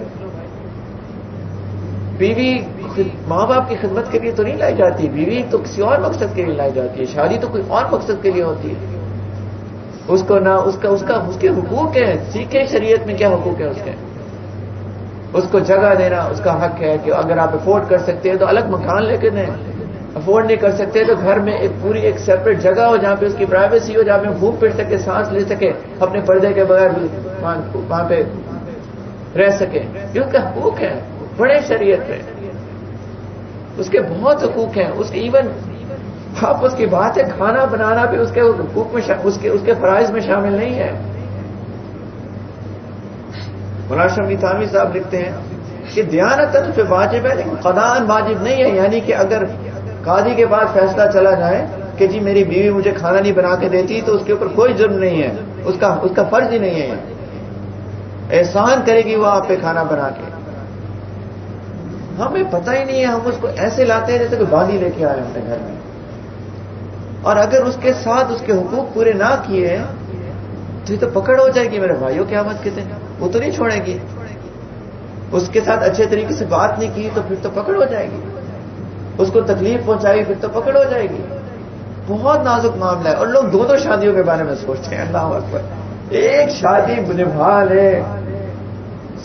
بیوی ماں باپ کی خدمت کے لیے تو نہیں لائی جاتی، بیوی تو کسی اور مقصد کے لیے لائی جاتی ہے. شادی تو کوئی اور مقصد کے لیے ہوتی ہے. اس کو نہ اس کے حقوق ہیں. سیکھیں شریعت میں کیا حقوق ہیں اس کے. اس کو جگہ دینا اس کا حق ہے کہ اگر آپ افورڈ کر سکتے ہیں تو الگ مکان لے کے دیں. افورڈ نہیں کر سکتے تو گھر میں ایک پوری ایک سیپریٹ جگہ ہو جہاں پہ اس کی پرائیویسی ہو، جہاں پہ گھوم پھر سکے، سانس لے سکے، اپنے پردے کے بغیر وہاں پہ رہ سکے. یہ اس کے حقوق ہیں بڑے شریعت میں. اس کے بہت حقوق ہیں. اس کے ایون آپ اس کی بات ہے کھانا بنانا بھی اس کے حقوق میں اس کے فرائض میں شامل نہیں ہے. مولانا شمسی تھانوی صاحب لکھتے ہیں کہ دیانتاً پہ واجب ہے لیکن قضاءً واجب نہیں ہے. یعنی کہ اگر قاضی کے بعد فیصلہ چلا جائے کہ جی میری بیوی مجھے کھانا نہیں بنا کے دیتی تو اس کے اوپر کوئی جرم نہیں ہے، اس کا فرض ہی نہیں ہے. احسان کرے گی وہ آپ پہ کھانا بنا کے. ہمیں پتہ ہی نہیں ہے، ہم اس کو ایسے لاتے ہیں جیسے کوئی باندھی لے کے آئے اپنے گھر میں. اور اگر اس کے ساتھ اس کے حقوق پورے نہ کیے تو یہ تو پکڑ ہو جائے گی میرے بھائیوں قیامت کے دن. وہ تو نہیں چھوڑے گی. اس کے ساتھ اچھے طریقے سے بات نہیں کی تو پھر تو پکڑ ہو جائے گی. اس کو تکلیف پہنچائی پھر تو پکڑ ہو جائے گی. بہت نازک معاملہ ہے. اور لوگ دو شادیوں کے بارے میں سوچتے ہیں. اللہ اکبر. ایک شادی نبھا لے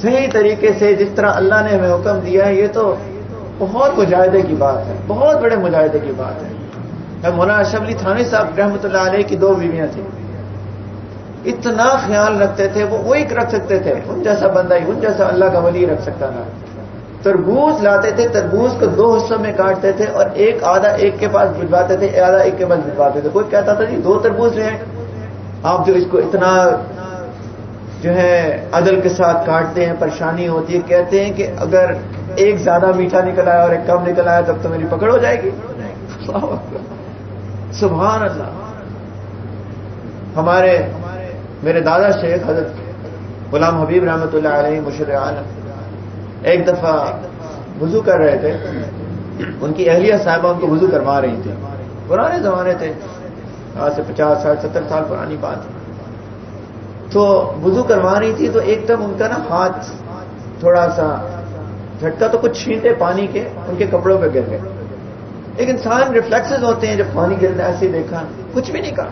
صحیح طریقے سے جس طرح اللہ نے ہمیں حکم دیا ہے. یہ تو بہت مجاہدے کی بات ہے، بہت بڑے مجاہدے کی بات ہے. مولانا شمسی تھانوی صاحب رحمۃ اللہ علیہ کی 2 بیویاں تھیں. اتنا خیال رکھتے تھے، وہ وہی رکھ سکتے تھے. ان جیسا بندہ ہی، ان جیسا اللہ کا ولی رکھ سکتا تھا. تربوز لاتے تھے، تربوز کو 2 حصوں میں کاٹتے تھے اور آدھا ایک کے پاس بھجواتے تھے، آدھا ایک کے پاس بھجواتے تھے. کوئی کہتا تھا جی 2 تربوز جو ہیں آپ جو اس کو اتنا جو ہے عدل کے ساتھ کاٹتے ہیں، پریشانی ہوتی ہے. کہتے ہیں کہ اگر ایک زیادہ میٹھا نکل آیا اور ایک کم نکل آیا تب تو میری پکڑ ہو جائے گی. سبحان اللہ. میرے دادا شیخ حضرت غلام حبیب رحمۃ اللہ علیہ مشر عالم ایک دفعہ وضو کر رہے تھے. ان کی اہلیہ صاحبہ ان کو وضو کروا رہی تھی. پرانے زمانے تھے، آج سے 50 60 70 سال پرانی بات ہے. تو وضو کروا رہی تھی تو ایک دم ان کا نا ہاتھ تھوڑا سا جھٹکا تو کچھ چھینٹے پانی کے ان کے کپڑوں پہ گر گئے. ایک انسان ریفلیکسز ہوتے ہیں، جب پانی گرتا ہے ایسے دیکھا، کچھ بھی نہیں کہا،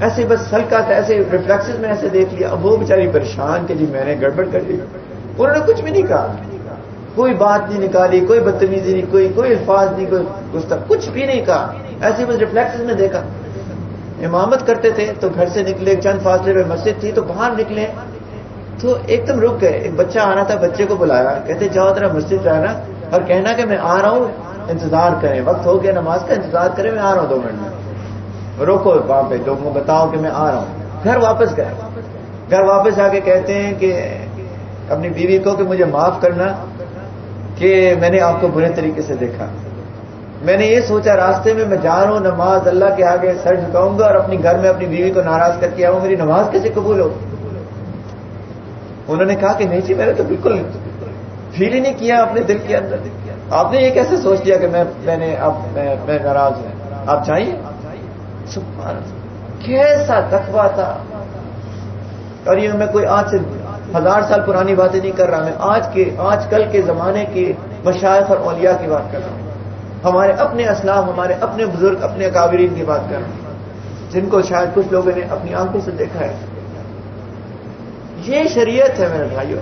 ایسے بس ہلکا تھا، ایسے ریفلیکسز میں ایسے دیکھ لیا. اب وہ بیچاری پریشان کہ جی میں نے گڑبڑ کر دی. انہوں نے کچھ بھی نہیں کہا، کوئی بات نہیں نکالی، کوئی بدتمیزی نہیں، کوئی الفاظ نہیں، کوئی گستاخ، کچھ بھی نہیں کہا، ایسے بس ریفلیکسز میں دیکھا. امامت کرتے تھے تو گھر سے نکلے، چند فاصلے پہ مسجد تھی تو باہر نکلے تو ایک دم رک گئے. ایک بچہ آنا تھا، بچے کو بلایا، کہتے جاؤ ذرا مسجد جانا اور کہنا کہ میں آ رہا ہوں، انتظار کریں، وقت ہو گیا نماز کا، انتظار کریں، میں آ رہا ہوں 2 منٹ میں. روکو وہاں پہ لوگوں کو بتاؤ کہ میں آ رہا ہوں. گھر واپس گئے. گھر واپس آ کے کہتے ہیں کہ اپنی بیوی کو کہ مجھے معاف کرنا کہ میں نے آپ کو برے طریقے سے دیکھا. میں نے یہ سوچا راستے میں میں جا رہا ہوں نماز اللہ کے آگے سر جھکاؤں گا اور اپنی گھر میں اپنی بیوی کو ناراض کر کے آؤں، میری نماز کیسے قبول ہو؟ انہوں نے کہا کہ نہیں جی میں نے تو بالکل فیل ہی نہیں کیا اپنے دل کے اندر. آپ نے یہ کیسے سوچ لیا کہ میں ناراض ہوں؟ آپ چاہیے. سبحان اللہ، کیسا تقویٰ تھا. اور یہ میں کوئی آج سے 1000 سال پرانی باتیں نہیں کر رہا، میں آج کل کے زمانے کے مشائخ اور اولیاء کی بات کر رہا ہوں. ہمارے اپنے اسلاف، ہمارے اپنے بزرگ، اپنے اکابرین کی بات کر رہا ہوں، جن کو شاید کچھ لوگوں نے اپنی آنکھوں سے دیکھا ہے. یہ شریعت ہے میرے بھائیوں.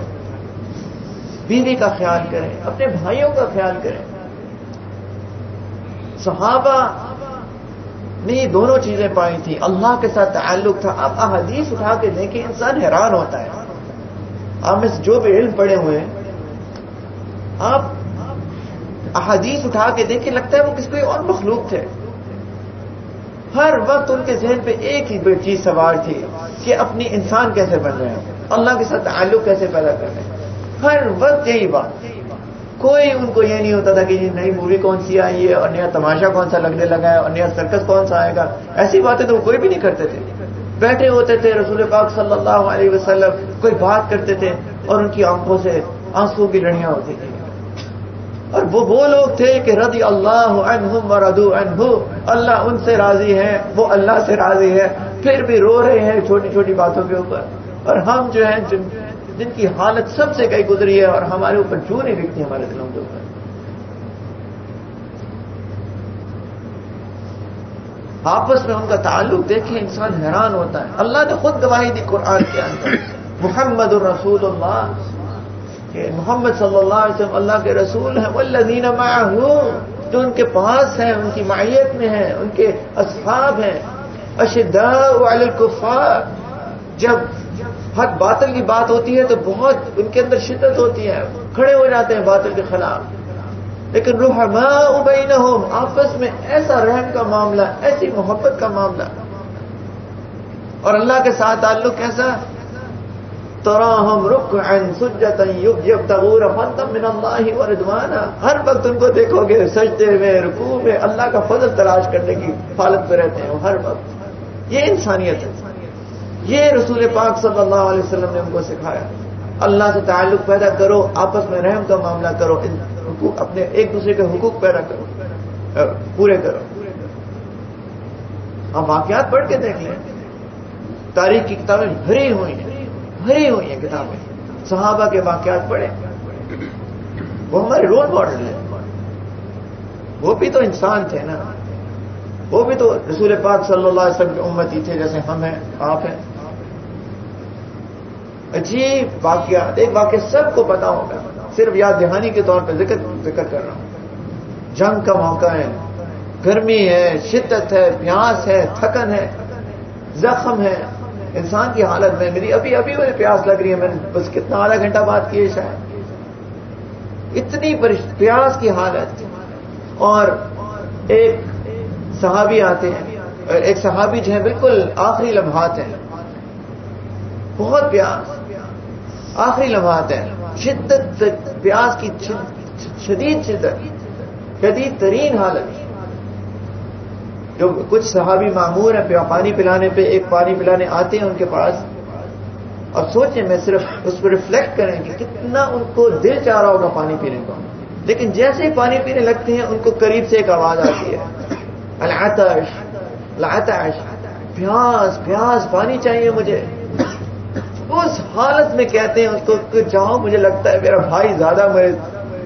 بیوی کا خیال کریں، اپنے بھائیوں کا خیال کریں. صحابہ نے یہ دونوں چیزیں پائی تھی، اللہ کے ساتھ تعلق تھا. اب احادیث اٹھا کے دیکھیں انسان حیران ہوتا ہے. آپ میں جو بھی علم پڑے ہوئے ہیں، آپ احادیث اٹھا کے دیکھیں لگتا ہے وہ کس کوئی اور مخلوق تھے. ہر وقت ان کے ذہن پہ ایک ہی چیز سوار تھی کہ اپنی انسان کیسے بن رہے ہیں، اللہ کے ساتھ تعلق کیسے پیدا کر رہے ہیں. ہر وقت یہی بات. کوئی ان کو یہ نہیں ہوتا تھا کہ یہ نئی مووی کون سی آئی ہے اور نیا تماشا کون سا لگنے لگا ہے اور نیا سرکس کون سا آئے گا. ایسی باتیں تو کوئی بھی نہیں کرتے تھے. بیٹھے ہوتے تھے رسول پاک صلی اللہ علیہ وسلم، کوئی بات کرتے تھے اور ان کی آنکھوں سے آنسو کی لڑیاں ہوتی تھیں. اور وہ لوگ تھے کہ رضی اللہ عنہم ورضوا عنہ، اللہ ان سے راضی ہے، وہ اللہ سے راضی ہے، پھر بھی رو رہے ہیں چھوٹی چھوٹی باتوں کے اوپر. اور ہم جو ہیں جن کی حالت سب سے کئی گزری ہے اور ہمارے اوپر جو نہیں دکھتی ہمارے دلوں کے اوپر. آپس میں ان کا تعلق دیکھیں انسان حیران ہوتا ہے. اللہ نے خود گواہی دی قرآن کے اندر، محمد الرسول اللہ، کہ محمد صلی اللہ علیہ وسلم اللہ کے رسول ہیں. والذین معہ، جو ان کے پاس ہیں، ان کی معیت میں ہیں، ان کے اصحاب ہیں. اشداء علی الکفار، جب حق باطل کی بات ہوتی ہے تو بہت ان کے اندر شدت ہوتی ہے، کھڑے ہو جاتے ہیں باطل کے خلاف. لیکن رحماء بینہم، آپس میں ایسا رحم کا معاملہ، ایسی محبت کا معاملہ. اور اللہ کے ساتھ تعلق کیسا؟ تراہم رکعا سجدا یبتغون فضلا من اللہ ورضوانا، ہر وقت ان کو دیکھو گے سجدے میں، رکوع میں، اللہ کا فضل تلاش کرنے کی حالت میں رہتے ہیں ہر وقت. یہ انسانیت ہے. یہ رسول پاک صلی اللہ علیہ وسلم نے ہم کو سکھایا. اللہ سے تعلق پیدا کرو، آپس میں رحم کا معاملہ کرو، اپنے ایک دوسرے کے حقوق پیدا کرو، پورے کرو. ہم واقعات پڑھ کے دیکھ لیں، تاریخ کی کتابیں بھری ہوئی ہیں کتابیں. صحابہ کے واقعات پڑھیں، وہ ہمارے رول ماڈل ہیں. وہ بھی تو انسان تھے نا، وہ بھی تو رسول پاک صلی اللہ علیہ وسلم کی امتی تھے جیسے ہم ہیں، آپ ہیں. عجیب واقعات. ایک واقعہ سب کو پتا ہوگا، صرف یاد دہانی کے طور پہ ذکر کر رہا ہوں. جنگ کا موقع ہے، گرمی ہے، شدت ہے، پیاس ہے، تھکن ہے، زخم ہے. انسان کی حالت میں میری ابھی مجھے پیاس لگ رہی ہے، میں نے بس کتنا آدھا گھنٹہ بات کی ہے شاید. اتنی پیاس کی حالت. اور ایک صحابی آتے ہیں، ایک صحابی جو ہے بالکل آخری لمحات ہیں، بہت پیاس، آخری لمحات ہیں، شدت پیاس کی، شدید ترین حالت. جو کچھ صحابی معمور ہیں پانی پلانے پہ، ایک پانی پلانے آتے ہیں ان کے پاس، اور سوچیں میں صرف اس پہ ریفلیکٹ کریں کہ کتنا ان کو دل چاہ رہا ہوگا پانی پینے کو. لیکن جیسے ہی پانی پینے لگتے ہیں ان کو قریب سے ایک آواز آتی ہے، العطش، پیاس پیاس، پانی چاہیے مجھے. اس حالت میں کہتے ہیں اس کو کہ جاؤ، مجھے لگتا ہے میرا بھائی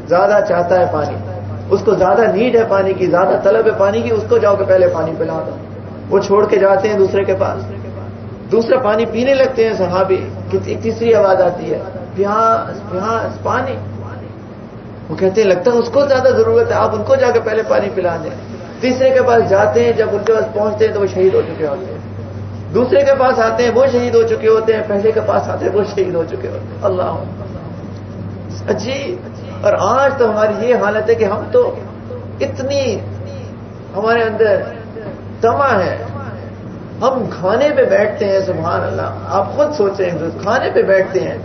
زیادہ چاہتا ہے پانی، اس کو زیادہ نیڈ ہے پانی کی، زیادہ طلب ہے پانی کی، اس کو جاؤ کہ پہلے پانی پلا دو. وہ چھوڑ کے جاتے ہیں دوسرے کے پاس، دوسرا پانی پینے لگتے ہیں صحابی. ایک تیسری آواز آتی ہے، پیاس پیاس پانی. وہ کہتے ہیں لگتا ہے اس کو زیادہ ضرورت ہے، آپ ان کو جا کے پہلے پانی پلا دیں. تیسرے کے پاس جاتے ہیں، جب ان کے پاس پہنچتے ہیں تو وہ شہید ہو چکے ہوتے ہیں. دوسرے کے پاس آتے ہیں، وہ شہید ہو چکے ہوتے ہیں. پہلے کے پاس آتے ہیں، وہ شہید ہو چکے ہوتے ہیں. اللہ عجیب. اور آج تو ہماری یہ حالت ہے کہ ہم تو اتنی ہمارے اندر طمع ہے، ہم کھانے پہ بیٹھتے ہیں. سبحان اللہ، آپ خود سوچیں، کھانے پہ بیٹھتے ہیں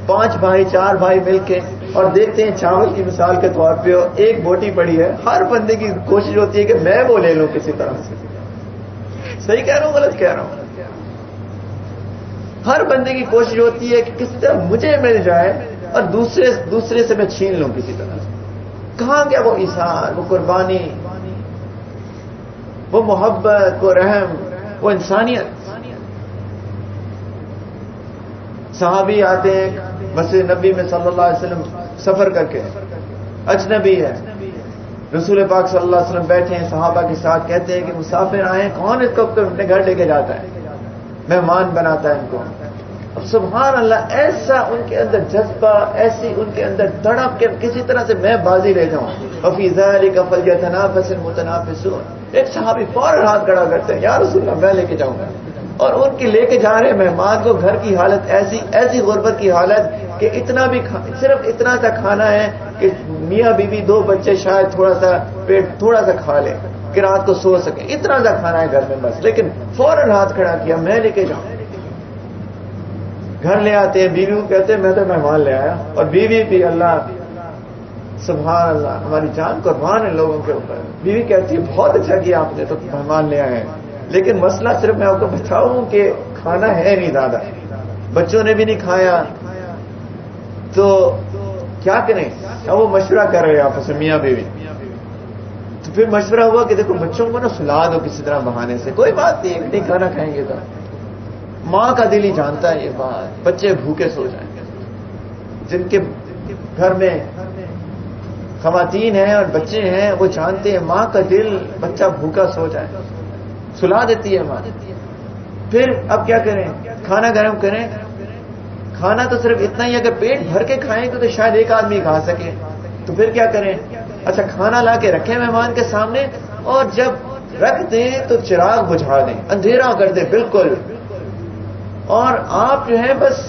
5 بھائی 4 بھائی مل کے، اور دیکھتے ہیں چاول کی مثال کے طور پہ ایک بوٹی پڑی ہے. ہر بندے کی کوشش ہوتی ہے کہ میں وہ لے لوں کسی طرح سے. صحیح کہہ رہا ہوں غلط کہہ رہا ہوں؟ ہر بندے کی کوشش ہوتی ہے کہ کسی طرح مجھے مل جائے اور دوسرے سے میں چھین لوں کسی طرح سے. کہاں گیا وہ ایثار، وہ قربانی، وہ محبت، وہ رحم، وہ انسانیت؟ صحابی آتے ہیں مسجد نبی میں صلی اللہ علیہ وسلم سفر کر کے، اجنبی ہے. رسول پاک صلی اللہ علیہ وسلم بیٹھے ہیں صحابہ کے ساتھ، کہتے ہیں کہ مسافر آئے، کون اس کو اپنے گھر لے کے جاتا ہے، مہمان بناتا ہے ان کو. اب سبحان اللہ، ایسا ان کے اندر جذبہ، ایسی ان کے اندر تڑپ کہ کسی طرح سے میں بازی لے جاؤں. وفی ذلک فلیتنافس المتنافسون. ایک صحابی فوراً ہاتھ کھڑا کرتے ہیں، یا رسول اللہ میں لے کے جاؤں گا. اور ان کی لے کے جا رہے مہمان کو، گھر کی حالت ایسی غربت کی حالت کہ اتنا بھی صرف اتنا سا کھانا ہے کہ میاں بیوی 2 بچے شاید تھوڑا سا کھا لیں کہ رات کو سو سکیں. اتنا سا کھانا ہے گھر میں بس، لیکن فوراً ہاتھ کھڑا کیا، میں لے کے جاؤں. گھر لے آتے ہیں، بیوی کو کہتے ہیں میں تو مہمان لے آیا. اور بیوی بھی، اللہ سبحان اللہ، ہماری جان قربان ہے لوگوں کے اوپر. بیوی کہتی ہے بہت اچھا کیا آپ نے، تو مہمان لے آئے ہیں، لیکن مسئلہ صرف میں آپ کو بتاؤں کہ کھانا ہے نہیں زیادہ، بچوں نے بھی نہیں کھایا، تو کیا کریں؟ اب وہ مشورہ کر رہے ہیں آپس میں میاں بیوی. تو پھر مشورہ ہوا کہ دیکھو بچوں کو نا سلا دو کسی طرح بہانے سے، کوئی بات نہیں کھانا کھائیں گے. تو ماں کا دل ہی جانتا ہے یہ بات، بچے بھوکے سو جائیں. جن کے گھر میں خواتین ہیں اور بچے ہیں وہ جانتے ہیں ماں کا دل، بچہ بھوکا سو جائے، سلا دیتی ہے ماں. پھر اب کیا کریں؟ کھانا گرم کریں. کھانا تو صرف اتنا ہی، اگر پیٹ بھر کے کھائیں گے تو شاید ایک آدمی کھا سکے. تو پھر کیا کریں؟ اچھا کھانا لا کے رکھیں مہمان کے سامنے، اور جب رکھ دیں تو چراغ بجھا دیں، اندھیرا کر دیں بالکل. اور آپ جو ہے بس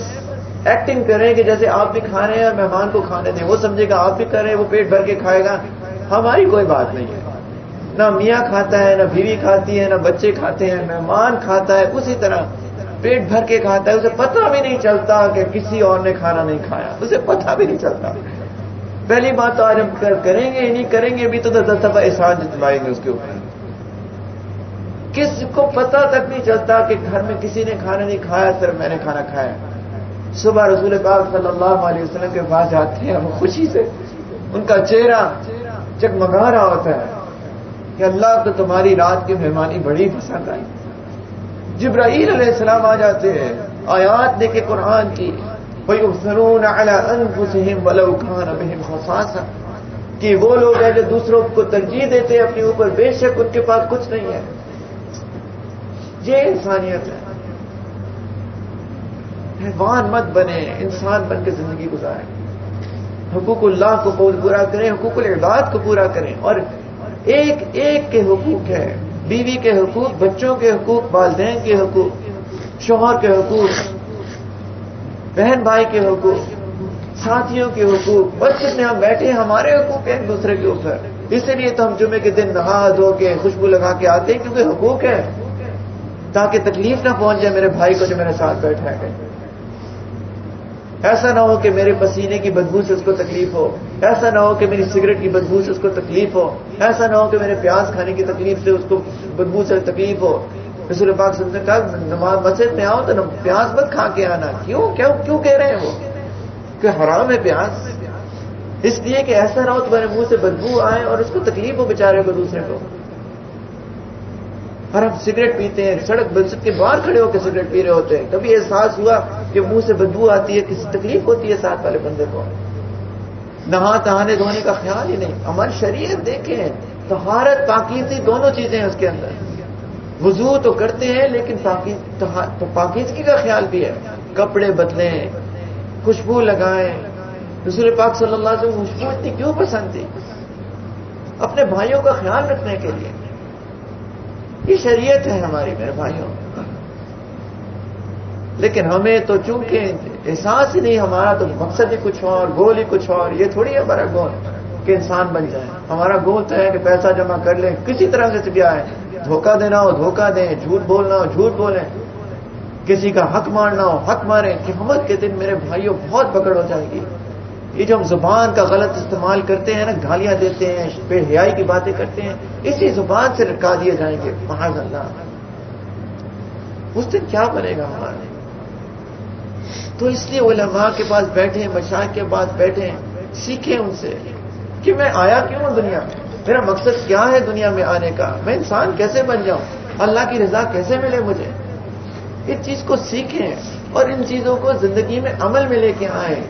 ایکٹنگ کریں کہ جیسے آپ بھی کھا رہے ہیں اور مہمان کو کھانے دیں. وہ سمجھے گا آپ بھی کر رہے ہیں، وہ پیٹ بھر کے کھائے گا. ہماری کوئی بات نہیں ہے، نہ میاں کھاتا ہے، نہ بیوی کھاتی ہے، نہ بچے کھاتے ہیں. مہمان کھاتا ہے اسی طرح، پیٹ بھر کے کھاتا ہے. اسے پتہ بھی نہیں چلتا کہ کسی اور نے کھانا نہیں کھایا، اسے پتہ بھی نہیں چلتا. پہلی بات تو آج ہم کریں گے نہیں کریں گے بھی تو 10 دفعہ احسان جتوائیں گے اس کے اوپر. کس کو پتہ تک نہیں چلتا کہ گھر میں کسی نے کھانا نہیں کھایا، صرف میں نے کھانا کھایا. صبح رسول پاک صلی اللہ علیہ وسلم کے پاس جاتے ہیں، وہ خوشی سے ان کا چہرہ جگمگا رہا ہوتا ہے کہ اللہ تو تمہاری رات کی مہمانی بڑی پسند آئی. جبرائیل علیہ السلام آ جاتے ہیں، آیات لے کے قرآن کی، وَيُؤْثِرُونَ عَلَىٰ أَنفُسِهِمْ وَلَوْ كَانَ بِهِمْ خَصَاصَةٌ، کہ وہ لوگ ہیں جو دوسروں کو ترجیح دیتے ہیں اپنے اوپر، بے شک ان کے پاس کچھ نہیں ہے. یہ انسانیت ہے. حیوان مت بنے، انسان بن کے زندگی گزاریں. حقوق اللہ کو پورا کریں، حقوق العباد کو پورا کریں. اور ایک ایک کے حقوق ہے، بیوی کے حقوق، بچوں کے حقوق، والدین کے حقوق، شوہر کے حقوق، بہن بھائی کے حقوق، ساتھیوں کے حقوق. مسجد میں ہم بیٹھے ہیں، ہمارے حقوق ہیں ایک دوسرے کے اوپر. اسی لیے تو ہم جمعے کے دن نہا دھو کے خوشبو لگا کے آتے ہیں، کیونکہ حقوق ہے، تاکہ تکلیف نہ پہنچ جائے میرے بھائی کو جو میرے ساتھ بیٹھا ہے. ایسا نہ ہو کہ میرے پسینے کی بدبو سے اس کو تکلیف ہو، ایسا نہ ہو کہ میری سگریٹ کی بدبو سے اس کو تکلیف ہو، ایسا نہ ہو کہ میرے پیاز کھانے کی تکلیف سے اس کو بدبو سے تکلیف ہو. رسول پاک صلی اللہ علیہ وسلم نے کہا نماز مسجد میں آؤ تو پیاز مت کھا کے آنا. کیوں کہہ رہے ہیں وہ کہ حرام ہے پیاز؟ اس لیے کہ ایسا نہ ہو تمہارے منہ سے بدبو آئے اور اس کو تکلیف ہو بیچارے کو، دوسرے کو. اور ہم سگریٹ پیتے ہیں، سڑک مسجد کے باہر کھڑے ہو کے سگریٹ پی رہے ہوتے ہیں، کبھی احساس ہوا کہ منہ سے بدبو آتی ہے، کسی تکلیف ہوتی ہے ساتھ والے بندے کو؟ نہانے دھونے کا خیال ہی نہیں. ہماری شریعت دیکھیں، طہارت پاکیزگی دونوں چیزیں ہیں اس کے اندر. وضو تو کرتے ہیں لیکن پاکیزگی کا خیال بھی ہے. کپڑے بدلیں، خوشبو لگائیں. رسول پاک صلی اللہ علیہ وسلم خوشبو اتنی کیوں پسند تھی؟ اپنے بھائیوں کا خیال رکھنے کے لیے. یہ شریعت ہے ہماری میرے بھائیوں. لیکن ہمیں تو چونکہ احساس ہی نہیں، ہمارا تو مقصد ہی کچھ اور، گول ہی کچھ اور. یہ تھوڑی ہے ہمارا گول کہ انسان بن جائے. ہمارا گول تو ہے کہ پیسہ جمع کر لیں، کسی طرح سے بھی آئے. دھوکہ دینا ہو دھوکہ دیں، جھوٹ بولنا ہو جھوٹ بولیں، کسی کا حق مارنا ہو حق ماریں. قیامت کے دن میرے بھائیوں بہت پکڑ ہو جائے گی. یہ جو ہم زبان کا غلط استعمال کرتے ہیں نا، گالیاں دیتے ہیں، بے حیائی کی باتیں کرتے ہیں، اسی زبان سے رکا دیے جائیں گے معاذ اللہ. اس دن کیا بنے گا ہمارے؟ تو اس لیے علماء کے پاس بیٹھے، مشائخ کے پاس بیٹھے، سیکھیں ان سے کہ میں آیا کیوں ہوں دنیا میں، میرا مقصد کیا ہے دنیا میں آنے کا، میں انسان کیسے بن جاؤں، اللہ کی رضا کیسے ملے مجھے. اس چیز کو سیکھیں اور ان چیزوں کو زندگی میں عمل میں لے کے آئیں.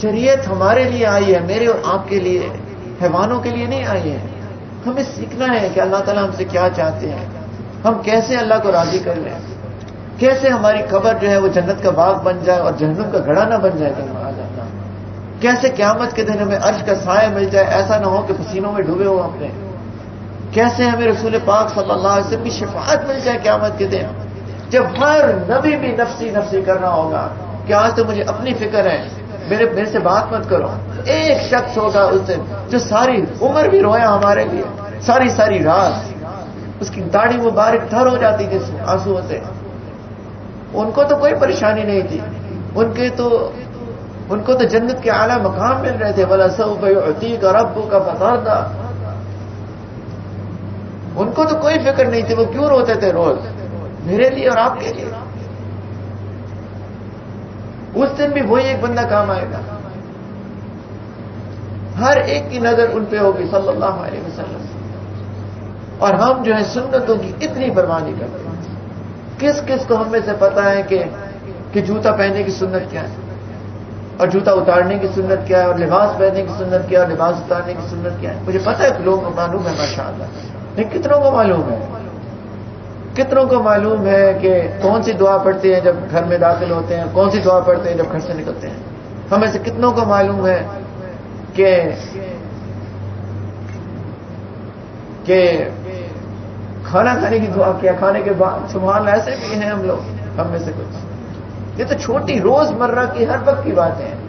شریعت ہمارے لیے آئی ہے، میرے اور آپ کے لیے، حیوانوں کے لیے نہیں آئی ہے. ہمیں سیکھنا ہے کہ اللہ تعالیٰ ہم سے کیا چاہتے ہیں، ہم کیسے اللہ کو راضی کر لیں، کیسے ہماری قبر جو ہے وہ جنت کا باغ بن جائے اور جہنم کا گڑھا نہ بن جائے. کیسے قیامت کے دن ہمیں عرش کا سایہ مل جائے، ایسا نہ ہو کہ پسینوں میں ڈوبے ہو اپنے. کیسے ہمیں رسول پاک صلی اللہ علیہ وسلم کی شفاعت مل جائے قیامت کے دن، جب ہر نبی بھی نفسی نفسی کرنا ہوگا کہ آج تو مجھے اپنی فکر ہے، میرے سے بات مت کرو. ایک شخص ہوگا اس دن جو ساری عمر بھی رویا ہمارے لیے، ساری رات اس کی داڑھی مبارک تھر ہو جاتی تھی آنسو ہوتے. ان کو تو کوئی پریشانی نہیں تھی، ان کو تو جنت کے اعلیٰ مقام مل رہے تھے. وَلَسَوْفَ يُعْطِيكَ رَبُّكَ فَتَرْضَىٰ. ان کو تو کوئی فکر نہیں تھی. وہ کیوں روتے تھے روز؟ میرے لیے اور آپ کے لیے. اس دن بھی وہی ایک بندہ کام آئے گا. ہر ایک کی نظر ان پہ ہوگی صلی اللہ علیہ وسلم. اور ہم جو ہے سنتوں کی اتنی پرواہ نہیں کرتے. کس کس کو ہم میں سے پتا ہے کہ جوتا پہننے کی سنت کیا ہے اور جوتا اتارنے کی سنت کیا ہے، اور لباس پہننے کی سنت کیا ہے اور لباس اتارنے کی سنت کیا ہے؟ مجھے پتا ہے کہ لوگوں کو معلوم ہے ماشاءاللہ، لیکن کتنوں کو معلوم ہے؟ کتنوں کو معلوم ہے کہ کون سی دعا پڑھتے ہیں جب گھر میں داخل ہوتے ہیں، کون سی دعا پڑھتے ہیں جب گھر سے نکلتے ہیں؟ ہمیں سے کتنوں کو معلوم ہے کہ کھانا کھانے کی دعا کیا، کھانے کے بعد سبحان اللہ؟ ایسے بھی ہیں ہم لوگ، ہم میں سے کچھ. یہ تو چھوٹی روز مرہ کی ہر وقت کی باتیں ہیں.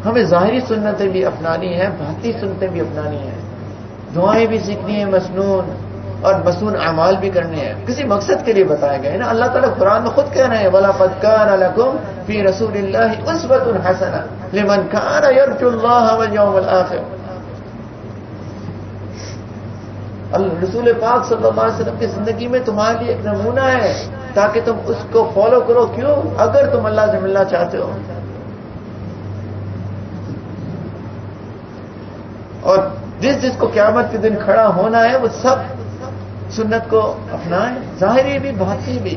ہمیں ظاہری سنتیں بھی اپنانی ہیں، باطنی سنتیں بھی اپنانی ہیں. دعائیں بھی سیکھنی ہیں مسنون، اور مسنون اعمال بھی کرنے ہیں. کسی مقصد کے لیے بتایا گیا ہے نا. اللہ تعالیٰ قرآن میں خود کہہ رہے ہیں وَلَقَدْ كَانَ لَكُمْ فِي رَسُولِ اللَّهِ أُسْوَةٌ حَسَنَةٌ لِمَنْ كَانَ يَرْجُو اللَّهَ وَالْيَوْمَ الْآخِرَ. رسول پاک صلی اللہ علیہ وسلم کی زندگی میں تمہارے لیے ایک نمونہ ہے تاکہ تم اس کو فالو کرو. کیوں؟ اگر تم اللہ سے ملنا چاہتے ہو. اور جس کو قیامت کے دن کھڑا ہونا ہے وہ سب سنت کو اپنائیں، ظاہری بھی باطنی بھی.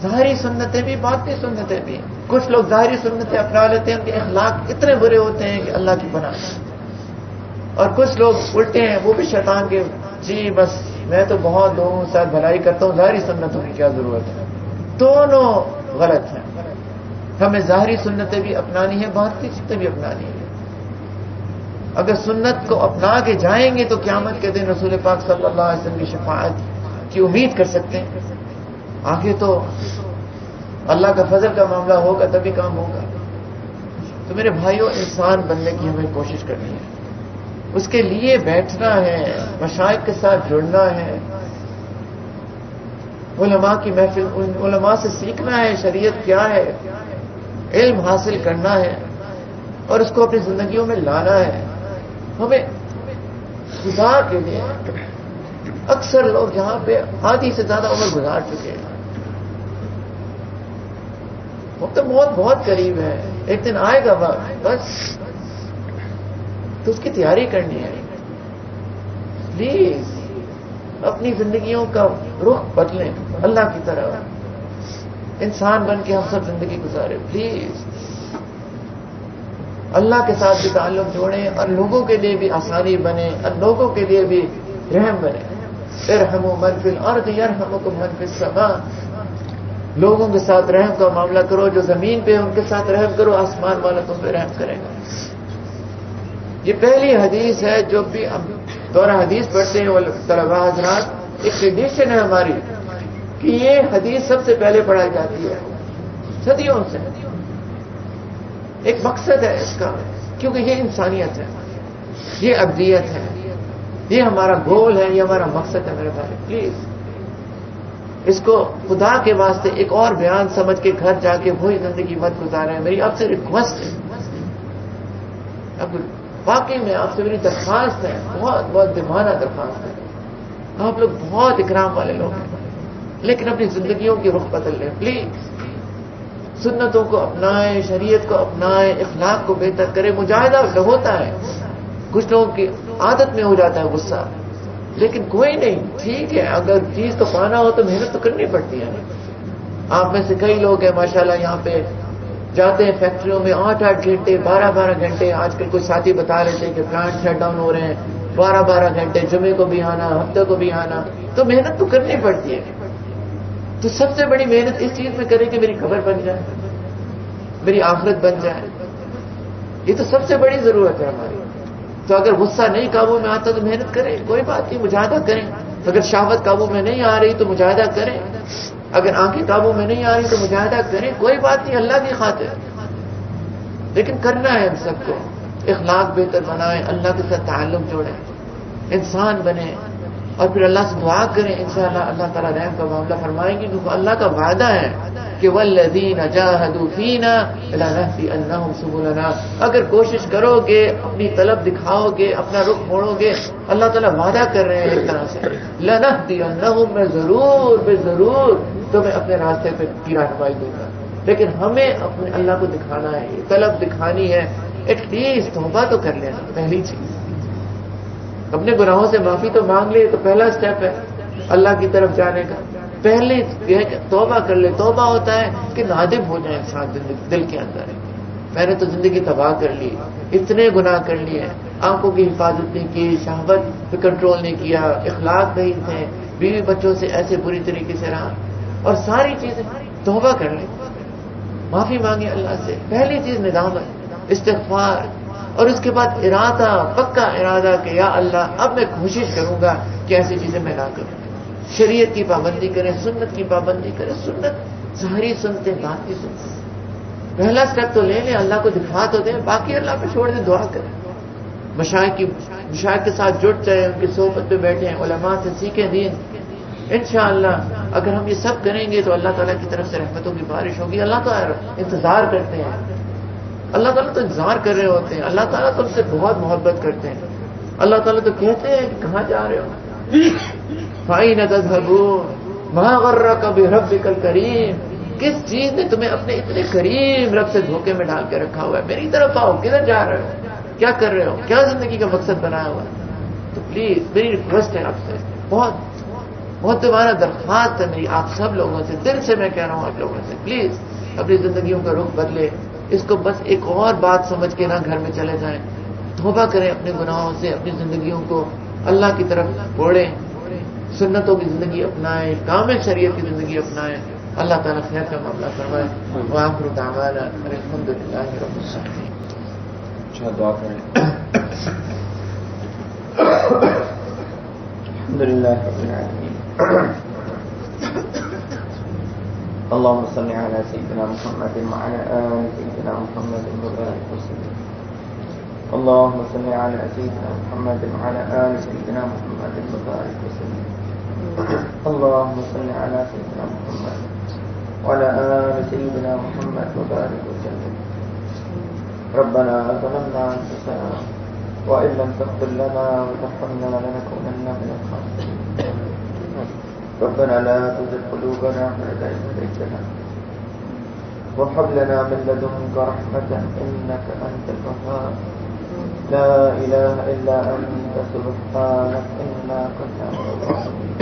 ظاہری سنتیں بھی باطنی سنتیں بھی. کچھ لوگ ظاہری سنتیں اپنا لیتے ہیں، ان کے اخلاق اتنے برے ہوتے ہیں کہ اللہ کی پناہ. اور کچھ لوگ الٹے ہیں، وہ بھی شیطان کے، جی بس میں تو بہت لوگوں کے ساتھ بھلائی کرتا ہوں، ظاہری سنتوں کی کیا ضرورت ہے. دونوں غلط ہیں. ہمیں ظاہری سنتیں بھی اپنانی ہیں، باطنی سنتیں بھی اپنانی ہیں. اگر سنت کو اپنا کے جائیں گے تو قیامت کے دن رسول پاک صلی اللہ علیہ وسلم کی شفاعت کی امید کر سکتے ہیں. آگے تو اللہ کا فضل کا معاملہ ہوگا تبھی کام ہوگا. تو میرے بھائیوں، انسان بننے کی ہمیں کوشش کرنی ہے. اس کے لیے بیٹھنا ہے، مشائخ کے ساتھ جڑنا ہے، علماء کی محفل، علماء سے سیکھنا ہے شریعت کیا ہے، علم حاصل کرنا ہے اور اس کو اپنی زندگیوں میں لانا ہے. ہمیں خدا کے لیے اکثر لوگ جہاں پہ آدھی سے زیادہ عمر گزار چکے ہیں، وہ تو موت بہت قریب ہے، ایک دن آئے گا وقت، بس تو اس کی تیاری کرنی ہے. پلیز اپنی زندگیوں کا رخ بدلیں اللہ کی طرف. انسان بن کے ہم سب زندگی گزارے پلیز. اللہ کے ساتھ بھی تعلق جوڑیں اور لوگوں کے لیے بھی آسانی بنے اور لوگوں کے لیے بھی رحم بنے. ارحموا من فی الارض یرحمکم من فی السماء. لوگوں کے ساتھ رحم کا معاملہ کرو، جو زمین پہ ان کے ساتھ رحم کرو، آسمان والا تم پہ رحم کرے گا. یہ پہلی حدیث ہے. جو بھی ہم دورہ حدیث پڑھتے ہیں وہ طلباء حضرات، ایک ٹریڈیشن ہے ہماری کہ یہ حدیث سب سے پہلے پڑھائی جاتی ہے صدیوں سے. ایک مقصد ہے اس کا، کیونکہ یہ انسانیت ہے، یہ ابدیت ہے، یہ ہمارا گول ہے، یہ ہمارا مقصد ہے. میرے بھائی پلیز اس کو خدا کے واسطے ایک اور بیان سمجھ کے گھر جا کے وہی زندگی مت گزاریں. میری آپ سے ریکویسٹ ہے، اب واقعی میں آپ سے میری درخواست ہے، بہت بہت دیوانہ درخواست ہے. آپ لوگ بہت اکرام والے لوگ ہیں، لیکن اپنی زندگیوں کی رخ بدل لیں پلیز. سنتوں کو اپنائیں، شریعت کو اپنائیں، اخلاق کو بہتر کریں. مجاہدہ ہوتا ہے، کچھ لوگوں کی عادت میں ہو جاتا ہے غصہ، لیکن کوئی نہیں، ٹھیک ہے. اگر چیز تو پانا ہو تو محنت تو کرنی پڑتی ہے. آپ میں سے کئی لوگ ہیں ماشاءاللہ یہاں پہ جاتے ہیں فیکٹریوں میں 8-8 گھنٹے 12-12 گھنٹے. آج کل کچھ ساتھی بتا رہے تھے کہ پلانٹ شٹ ڈاؤن ہو رہے ہیں، 12-12 گھنٹے، جمعے کو بھی آنا، ہفتے کو بھی آنا. تو محنت تو کرنی پڑتی ہے. تو سب سے بڑی محنت اس چیز میں کریں کہ میری قبر بن جائے، میری آخرت بن جائے. یہ تو سب سے بڑی ضرورت ہے ہماری. تو اگر غصہ نہیں قابو میں آتا تو محنت کریں، کوئی بات نہیں، مجاہدہ کریں. اگر شہوت قابو میں نہیں آ رہی تو مجاہدہ کریں. اگر آنکھیں قابو میں نہیں آ رہی تو مجاہدہ کریں، کوئی بات نہیں، اللہ کی خاطر. لیکن کرنا ہے ہم سب کو. اخلاق بہتر بنائیں، اللہ کے ساتھ تعلق جوڑیں، انسان بنیں، اور پھر اللہ سے دعا کریں. انشاءاللہ اللہ تعالیٰ رحم کا معاملہ فرمائیں گے، کیونکہ اللہ کا وعدہ ہے کہ والذین جاہدوا فینا لنہدینہم سبلنا. اگر کوشش کرو گے، اپنی طلب دکھاؤ گے، اپنا رخ موڑو گے، اللہ تعالیٰ وعدہ کر رہے ہیں ایک طرح سے لنہدینہم، میں ضرور بے ضرور تمہیں اپنے راستے پہ کی رہنمائی دوں گا. لیکن ہمیں اپنے اللہ کو دکھانا ہے، طلب دکھانی ہے. ایٹ لیسٹ توبہ تو کر لینا. پہلی چیز اپنے گناہوں سے معافی تو مانگ لے، تو پہلا سٹیپ ہے اللہ کی طرف جانے کا. پہلے یہ ہے کہ توبہ کر لے. توبہ ہوتا ہے کہ نادم ہو جائے انسان دل کے اندر. میں نے تو زندگی تباہ کر لی، اتنے گناہ کر لیے، آنکھوں کی حفاظت نہیں کی، شہوت پہ کنٹرول نہیں کیا، اخلاق نہیں تھے، بیوی بچوں سے ایسے بری طریقے سے رہا، اور ساری چیزیں. توبہ کر لیں، معافی مانگے اللہ سے. پہلی چیز ندامت، استغفار، اور اس کے بعد ارادہ، پکا ارادہ کہ یا اللہ اب میں کوشش کروں گا کہ ایسی چیزیں میں نہ کروں. شریعت کی پابندی کریں، سنت کی پابندی کریں. سنت ظاہری سنتے، بات کی سنتے. پہلا سٹیپ تو لے لیں، اللہ کو دکھا تو دیں، باقی اللہ پہ چھوڑ دیں، دعا کریں. مشائخ کے ساتھ جٹ جائیں، ان کی صحبت پہ بیٹھیں، علماء سے سیکھیں دین. انشاءاللہ اگر ہم یہ سب کریں گے تو اللہ تعالیٰ کی طرف سے رحمتوں کی بارش ہوگی. اللہ تو انتظار کرتے ہیں، اللہ تعالیٰ تو انتظار کر رہے ہوتے ہیں. اللہ تعالیٰ تم سے بہت محبت کرتے ہیں. اللہ تعالیٰ تو کہتے ہیں کہ کہاں جا رہے ہو؟ فَأَيْنَ تَذْهَبُونَ مَا غَرَّكَ بِرَبِّكَ الْكَرِيمِ. کس چیز نے تمہیں اپنے اتنے کریم رب سے دھوکے میں ڈال کے رکھا ہوا ہے؟ میری طرف آؤ. کدھر جا رہے ہو؟ کیا کر رہے ہو؟ کیا زندگی کا مقصد بنایا ہوا ہے؟ تو پلیز میری ریکویسٹ ہے آپ سے، بہت بہت دوبارہ درخواست ہے میری آپ سب لوگوں سے، دل سے میں کہہ رہا ہوں آپ لوگوں سے، پلیز اپنی زندگیوں کا رخ بدلے. اس کو بس ایک اور بات سمجھ کے نہ گھر میں چلے جائیں. توبہ کریں اپنے گناہوں سے، اپنی زندگیوں کو اللہ کی طرف موڑیں، سنتوں کی زندگی اپنائیں، کامل شریعت کی زندگی اپنائیں. اللہ تعالیٰ خیر کا معاملہ فرمائے. وآخر دعوانا الحمد للہ رب العالمین. اچھا دعا کریں. الحمد للہ رب العالمین. اللهم صل على سيدنا محمد وعلى آل سيدنا محمد وبارك وسلم. اللهم صل على سيدنا محمد وعلى آل سيدنا محمد وبارك وسلم. اللهم صل على سيدنا محمد وعلى آل سيدنا محمد وبارك وسلم. ربنا ظلمنا أنفسنا وإن لم تغفر لنا وترحمنا لنكونن من الخاسرين. ربنا لا تزغ قلوبنا بعد إذ هديتنا وهب لنا من لدنك رحمة إنك أنت الوهاب. لا إله إلا أنت سبحانك إنا كنا من الظالمين.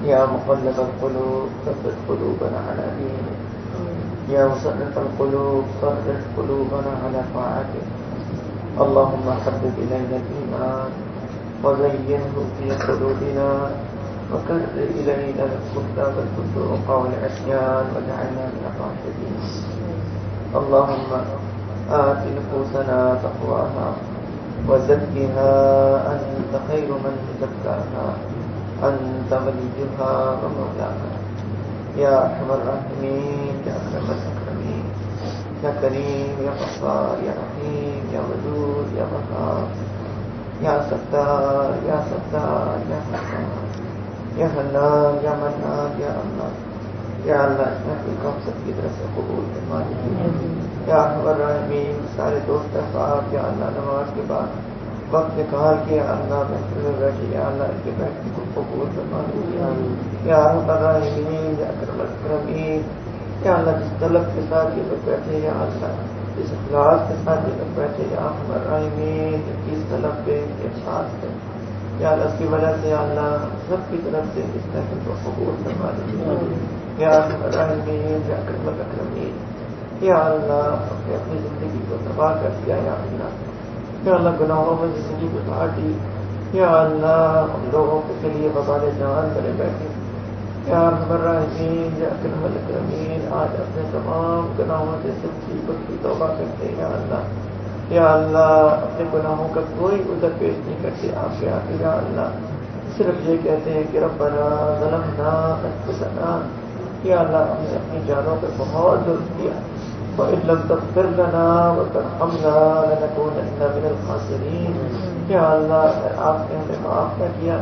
يا مقلب القلوب ثبت قلوبنا على دينك. يا مصرف القلوب صرف قلوبنا على طاعتك. اللهم حبب إلينا الإيمان وزينه في قلوبنا وكرر إلينا الكفر والفسوق والعصيان واجعلنا من الراشدين. اللهم آت نفوسنا تقواها وزكها أنت خير من زكاها أنت وليها ومولاها. يا أرحم الراحمين يا أكرم الأكرمين يا كريم يا غفار يا رحيم يا ودود يا وهاب يا ستار يا ستار يا ستار یا حنان یا منان یا اللہ. یا اللہ اس محفل کو ہم سب کی طرف سے قبول فرما لیجیے. یا ارحم الراحمین سارے دوست احباب یا اللہ نماز کے بعد وقت نکال کے یا اللہ محفل میں بیٹھے یا اللہ ان کے بیٹھنے کو قبول فرما لیجیے. یا ارحم الراحمین یا اکرم الاکرمین یا اللہ جس طلب کے ساتھ یہ لوگ بیٹھے یا اللہ جس اخلاص کے ساتھ یہ لوگ بیٹھے یا ارحم الراحمین جس طلب پہ احساس ہے یا اللہ اس کی وجہ سے یا اللہ سب کی طرف سے اس محفل کو قبول فرما لیجیے. یا ارحم الراحمین یا اکرم الاکرمین یا اللہ اپنی زندگی کو تباہ کر دیا یا اللہ گناہوں میں زندگی گزار دی یا اللہ ہم لوگوں کے لیے وبال جان کرے بیٹھے. یا ارحم الراحمین یا اکرم الاکرمین آج اپنے تمام گناہوں سے سچی پکی توبہ کرتے یا اللہ. یا اللہ اپنے گناہوں کا کوئی عذر پیش نہیں کرتے آپ کے آگے یا اللہ صرف یہ کہتے ہیں کہ ربنا ظلمنا انفسنا. یا اللہ ہم نے اپنی جانوں پر بہت ظلم کیا. وَإِن لَّمْ تَغْفِرْ لَنَا وَتَرْحَمْنَا لَنَكُونَنَّ مِنَ الْخَاسِرِينَ. یا اللہ اگر آپ نے ہمیں معاف نہ کیا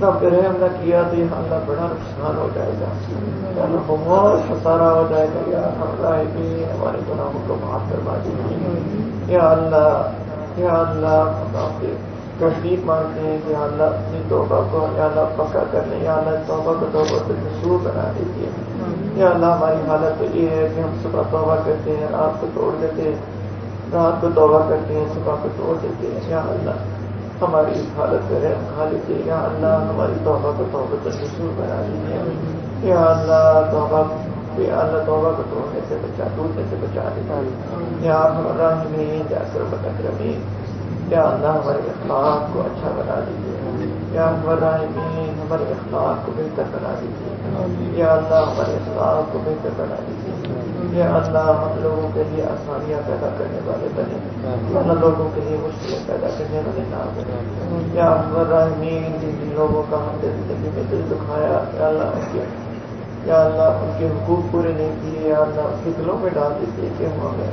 رب رحم نہ کیا تو یہ اللہ بڑا نقصان ہو جائے گا یا اللہ بہت خسارہ ہو جائے گا. یا اللہ بھی ہمارے گناہوں کو معاف کروا دیجیے. یا اللہ ہم آپ سے توفیق مانگتے ہیں کہ یا اللہ اپنی توبہ کو یا اللہ پکا کر لیں. یا اللہ توبہ کو توبہ سے مشہور بنا دیجیے. یا اللہ ہماری حالت تو یہ ہے کہ ہم صبح توبہ کرتے ہیں رات کو توڑ دیتے ہیں رات کو توبہ کرتے ہیں صبح کو توڑ دیتے ہیں. یا اللہ ہماری اس حالت پہ رحم کھا لیجیے. یا اللہ ہماری توبہ کو توبہ سے مشہور بنا دیجیے. یا اللہ توبہ کو توڑنے سے بچا ٹوٹنے سے بچا دیجیے. یا ارحم الراحمین یا اکرم الاکرمین یا اللہ ہمارے اخلاق کو اچھا بنا دیجیے. یا ارحم الراحمین ہمارے اخلاق کو بہتر بنا دیجیے. یا اللہ ہمارے اخلاق کو بہتر بنا دیجیے. یا اللہ ہم لوگوں کے لیے آسانیاں پیدا کرنے والے بنے. اللہ لوگوں کے لیے مشکلیں پیدا کرنے والے نہ بنے. یا ارحم الراحمین جن لوگوں کا ہم نے زندگی میں دل دکھایا یا اللہ ان کے حقوق پورے نہیں کیے یا اللہ اس کے دلوں میں ڈال دیتے کہ ہمیں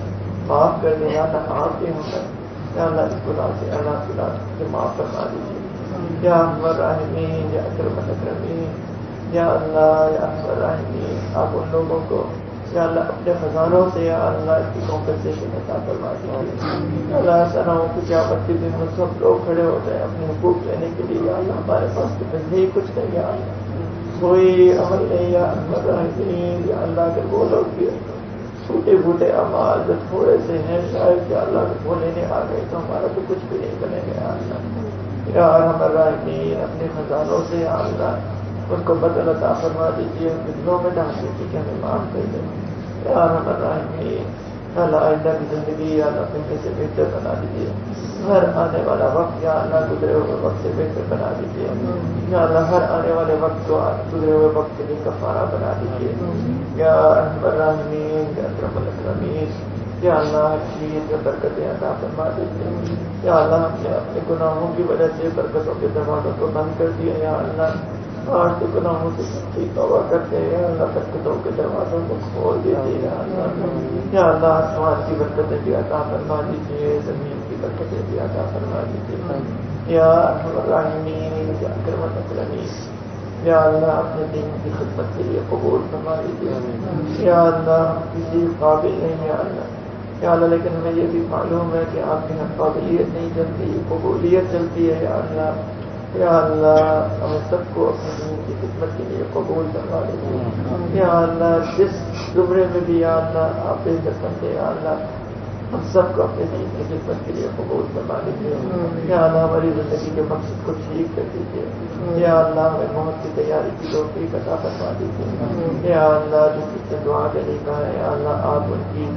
معاف کر دیں. یا اللہ آپ کے ہم یا اللہ اس گناہ سے اللہ تعالیٰ سے معاف فرما دیجیے. یا ارحم الراحمین یا اکرم الاکرمین یا اللہ یا ارحم الراحمین آپ ان لوگوں کو یا اللہ اپنے خزانوں سے یا اللہ اس کی کمپنسیشن عطا فرما دیجیے. اللہ ایسا نہ ہو کہ قیامت کے دن میں سب لوگ کھڑے ہو جائیں اپنے حقوق لینے کے لیے. یا اللہ ہمارے پاس تو نہیں کچھ نہیں. یا اللہ کوئی عمل نہیں. یا ارحم الراحمین یا اللہ اگر وہ لوگ بھی چھوٹے بوٹے اعمال جو تھوڑے سے ہیں شاید یا اللہ وہ لینے آ گئے تو ہمارا تو کچھ بھی نہیں بنے گا. یا اللہ یا ارحم الراحمین اپنے خزانوں سے یا اللہ ان کو بدل عطا فرما دیجیے. ان کے دلوں میں ڈال دیجیے کہ ہمیں معاف کر دیں. یا ارحم الراحمین اللہ آئندہ کی زندگی یا اللہ پہلے سے بہتر بنا دیجیے. ہر آنے والا وقت یا اللہ گزرے ہوئے وقت سے بہتر بنا دیجیے. یا اللہ ہر آنے والے وقت کو گزرے ہوئے وقت کے لیے کفارہ بنا دیجیے. یا ارحم الراحمین یا اکرم الاکرمین یا اللہ ہر چیز میں برکتیں عطا فرما دیجیے. یا اللہ ہم نے اپنے گناہوں کی وجہ سے برکتوں کے دروازوں کو بند کر دیا. یا اللہ آج تو گناہوں سے سچی توبہ کرتے ہیں. یا اللہ برکتوں کے دروازوں کو کھول دیجیے. یا اللہ آسمان کی برکتیں بھی عطا فرما دیجیے زمین کی برکتیں بھی عطا فرما دیجیے. یا ارحم الراحمین یا اکرم الاکرمین یا اللہ اپنے دین کی خدمت کے لیے قبول فرما دیجیے. یا اللہ کسی قابل نہیں. یا اللہ لیکن ہمیں یہ بھی معلوم ہے کہ آپ کے یہاں قابلیت نہیں چلتی قبولیت چلتی ہے. یا اللہ ہمیں سب کو اپنے دین کی خدمت کے لیے قبول کروا دیجیے. یا اللہ جس زمرے میں بھی یا اللہ آپ بہتر کرتے. یا اللہ ہم سب کو اپنے دین کی خدمت کے لیے قبول فرما لیجیے. یا اللہ ہماری زندگی کے مقصد کو ٹھیک کر دیجیے. یا اللہ ہمیں موت کی تیاری کی توفیق عطا فرما دیجیے. یا اللہ جو کس نے دعا دینے کا ہے یا اللہ آپ ان کی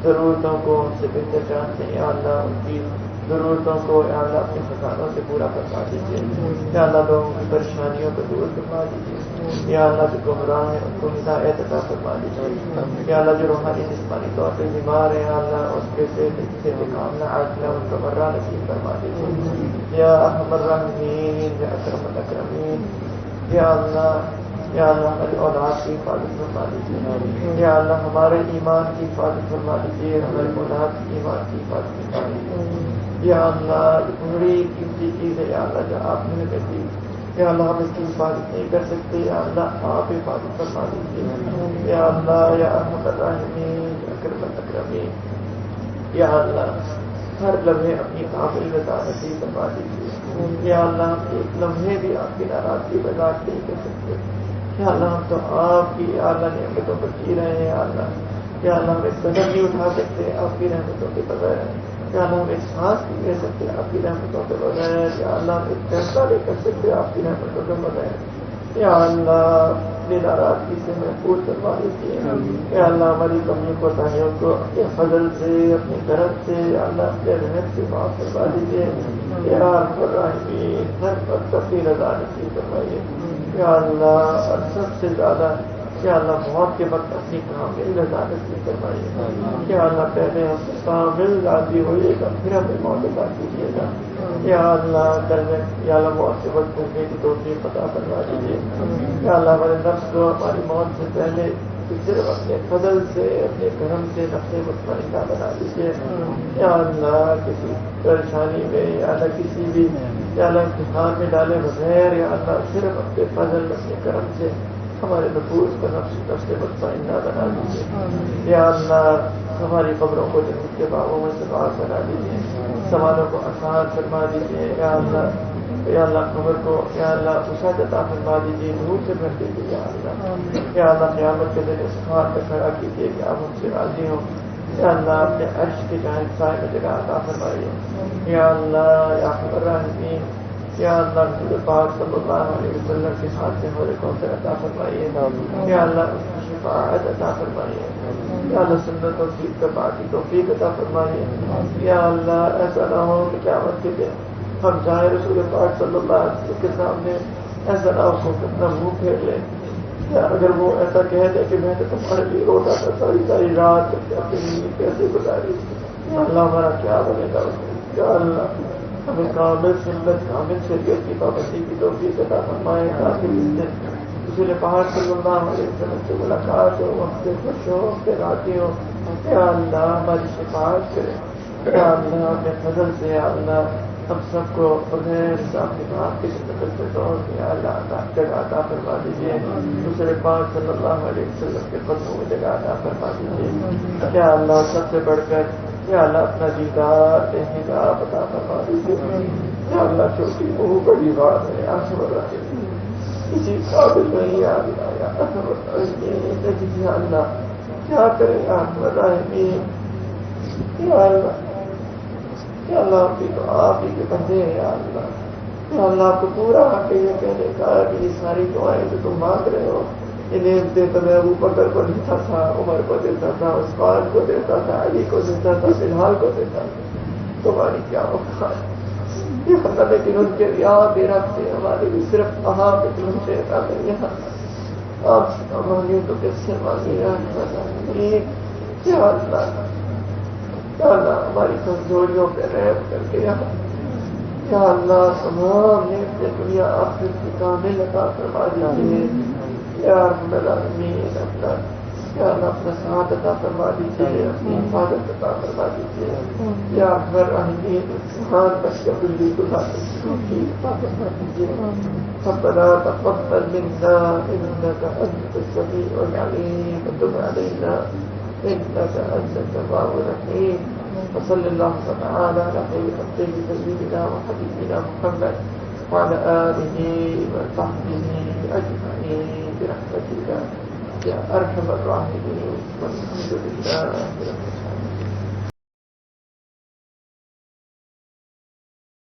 ضرورتوں کو ان سے بہتر جانتے ہیں. یا اللہ ان کی ضرورتوں کو یا اللہ اپنے خزانوں سے پورا کروا دیجیے. یا اللہ لوگوں کی پریشانیوں کو دور کروا دیجیے. یا اللہ جو گمراہ ہیں ان کو ہدایت عطا فرما دیجیے. یا اللہ جو روحانی جسمانی طور پہ بیمار ہیں یا اللہ اس کے سے کامنا عاجلہ ان کا مرہ نصیب فرما دیجیے. یا ارحم الراحمین یا اکرم الاکرمین. یا اللہ ہماری اولاد کی حفاظت فرما دیجیے. یا اللہ ہمارے ایمان کی حفاظت فرما دیجیے. ہمارے اولاد کی ایمان کی حفاظت فرما دیجیے. یا اللہ بڑی قیمتی چیز ہے یا اللہ جو آپ نے ہمیں دی. یا اللہ ہم اس کی حفاظت نہیں کر سکتے. یا اللہ آپ حفاظت فرما دیجیے. یا اللہ یا ارحم الراحمین اکرم الاکرمین. یا اللہ ہر لمحے اپنی قابل رضا نصیب فرما دیجیے. یا اللہ ہم ایک لمحے بھی آپ کی ناراضگی برداشت نہیں کر سکتے. یا اللہ ہم تو آپ کی یا اللہ نعمتوں پر جی رہے ہیں. یا اللہ ہم ایک قدم نہیں اٹھا سکتے آپ کی رحمتوں کے بغیر. یا اللہ ہم ایک سانس نہیں لے سکتے آپ کی رحمتوں کے بغیر. یا اللہ ہم ایک فیصلہ نہیں کر سکتے آپ کی رحمتوں کے بغیر. یا اللہ اپنی ناراضگی سے محفوظ کروا دیجیے. یا اللہ ہماری کمیوں کو تاہیوں کو اپنے فضل سے اپنے کرم سے یا اللہ اپنے رحمت سے معاف کروا دیجیے. یا ارحم الراحمین ہر وقت اپنی رضا نصیب فرمائیے. یا اللہ اور سب سے زیادہ یا اللہ موت کے وقت اپنی کامل رضا نصیب فرمائیے. یا اللہ پہلے ہم سے کامل راضی ہوئیے گا پھر ہمیں موت عطا کیجیے گا. یا اللہ کل میں یا اللہ موت کے وقت بھرنے کی توفیق عطا فرما دیجیے. یا اللہ ہمارے نفس کو ہماری موت سے پہلے صرف اپنے فضل سے اپنے کرم سے نفس مطمئنہ بنا دیجیے. یا اللہ کسی پریشانی میں یا اللہ کسی بھی یا اللہ امتحان میں ڈالے بغیر یا اللہ صرف اپنے فضل اپنے کرم سے ہمارے نفوس کو نفس مطمئنہ بنا دیجیے. یا اللہ ہماری قبروں کو جنت کے باغوں میں سے باغ بنا دیجیے. سوالوں کو آسان فرما دیجیے. یا اللہ قبر کو یا اللہ وسعت عطا فرما دیجیے. نور سے بھر دیجیے. یا اللہ قیامت کے دن اس خان پہ کھڑا کیجیے کہ آپ ہم سے راضی ہوں. یا اللہ اپنے عرش کے جانب سائے میں جگہ عطا فرمائیے. یا اللہ یا ارحم الراحمین یا اللہ رسول پاک صلی اللہ علیہ وسلم کے ہاتھ سے ہمارے کوثر عطا فرمائیے. یا اللہ اس کی شفاعت عطا فرمائیے. یا اللہ سنت اور سیدھ کا باقی توفیق عطا فرمائیے. یا اللہ ایسا نہ ہو کہ قیامت کے دن ہم جائیں رسول پاک صلی اللہ علیہ وسلم کے سامنے ایسا نہ ہو کہ اپنا منہ پھیر لیں. یا اگر وہ ایسا کہہ دے کہ میں نے تمہارے لیے روتا تھا ساری رات اپنی نیند کیسے گزاری. یا اللہ ہمارا کیا بنے گا. یا اللہ ہمیں کامل سنت کامل شریعت کی پابندی کی توفیق عطا فرمائے تاکہ اس دن رسول پاک صلی اللہ علیہ وسلم سے ملاقات ہو ہم سے خوش ہو ہم سے راضی ہو. یا اللہ ہماری شفاعت کرے. یا اللہ اپنے فضل سے یا اللہ ہم سب کو بغیر حساب کتاب کے یا اللہ جگہ عطا فرما دیجیے. دوسرے پاک صلی اللہ علیہ وسلم کے قدموں میں جگہ عطا فرما دیجیے. یا اللہ سب سے بڑھ کر یا اللہ اپنا دیدار احتجاب عطا فرما دیجیے. یا اللہ چھوٹی بہو بڑی بات ہے ارحم الراحمین کسی قابل نہیں. یا ارحم الراحمین یا اللہ کیا کریں. یا ارحم الراحمین یا اللہ یا اللہ آپ کی تو آپ ہی کے بندے ہیں. یا اللہ یا اللہ آپ کو پورا حق یہ کہنے کا کہ یہ ساری دعائیں جو تم مانگ رہے ہو انہیں تو میں ابو بکر کو دیتا تھا, عمر کو دیتا تھا, عثمان کو دیتا تھا, علی کو دیتا تھا, فلحال کو دیتا تھا. تمہاری کیا وقت یہ پتہ لیکن ان کے یہاں بے رب سے ہمارے بھی صرف کہاں پہ تم سے یہاں آپ مانگے تو کس سے مانگے. یا اللہ یا اللہ ہماری کمزوریوں پہ رحم کر کے یا اللہ تمام نعمتیں دنیا آخرت کی کامل عطا فرما دیجیے. یا ارحم الراحمین یا اللہ اپنا ساتھ عطا فرما دیجیے, اپنی حفاظت عطا فرما دیجیے. یا ارحم الراحمین سبحان بشکل گناہ کی حفاظت فرما دیجیے. ربنا تقبل منا انك انت السميع العليم وتب علينا إنك أنت التواب الرحيم. وصلى الله تعالى على خير خلقه سيدنا وحبيبنا محمد وعلى آله وصحبه أجمعين برحمتك يا أرحم الراحمين والحمد لله رب العالمين.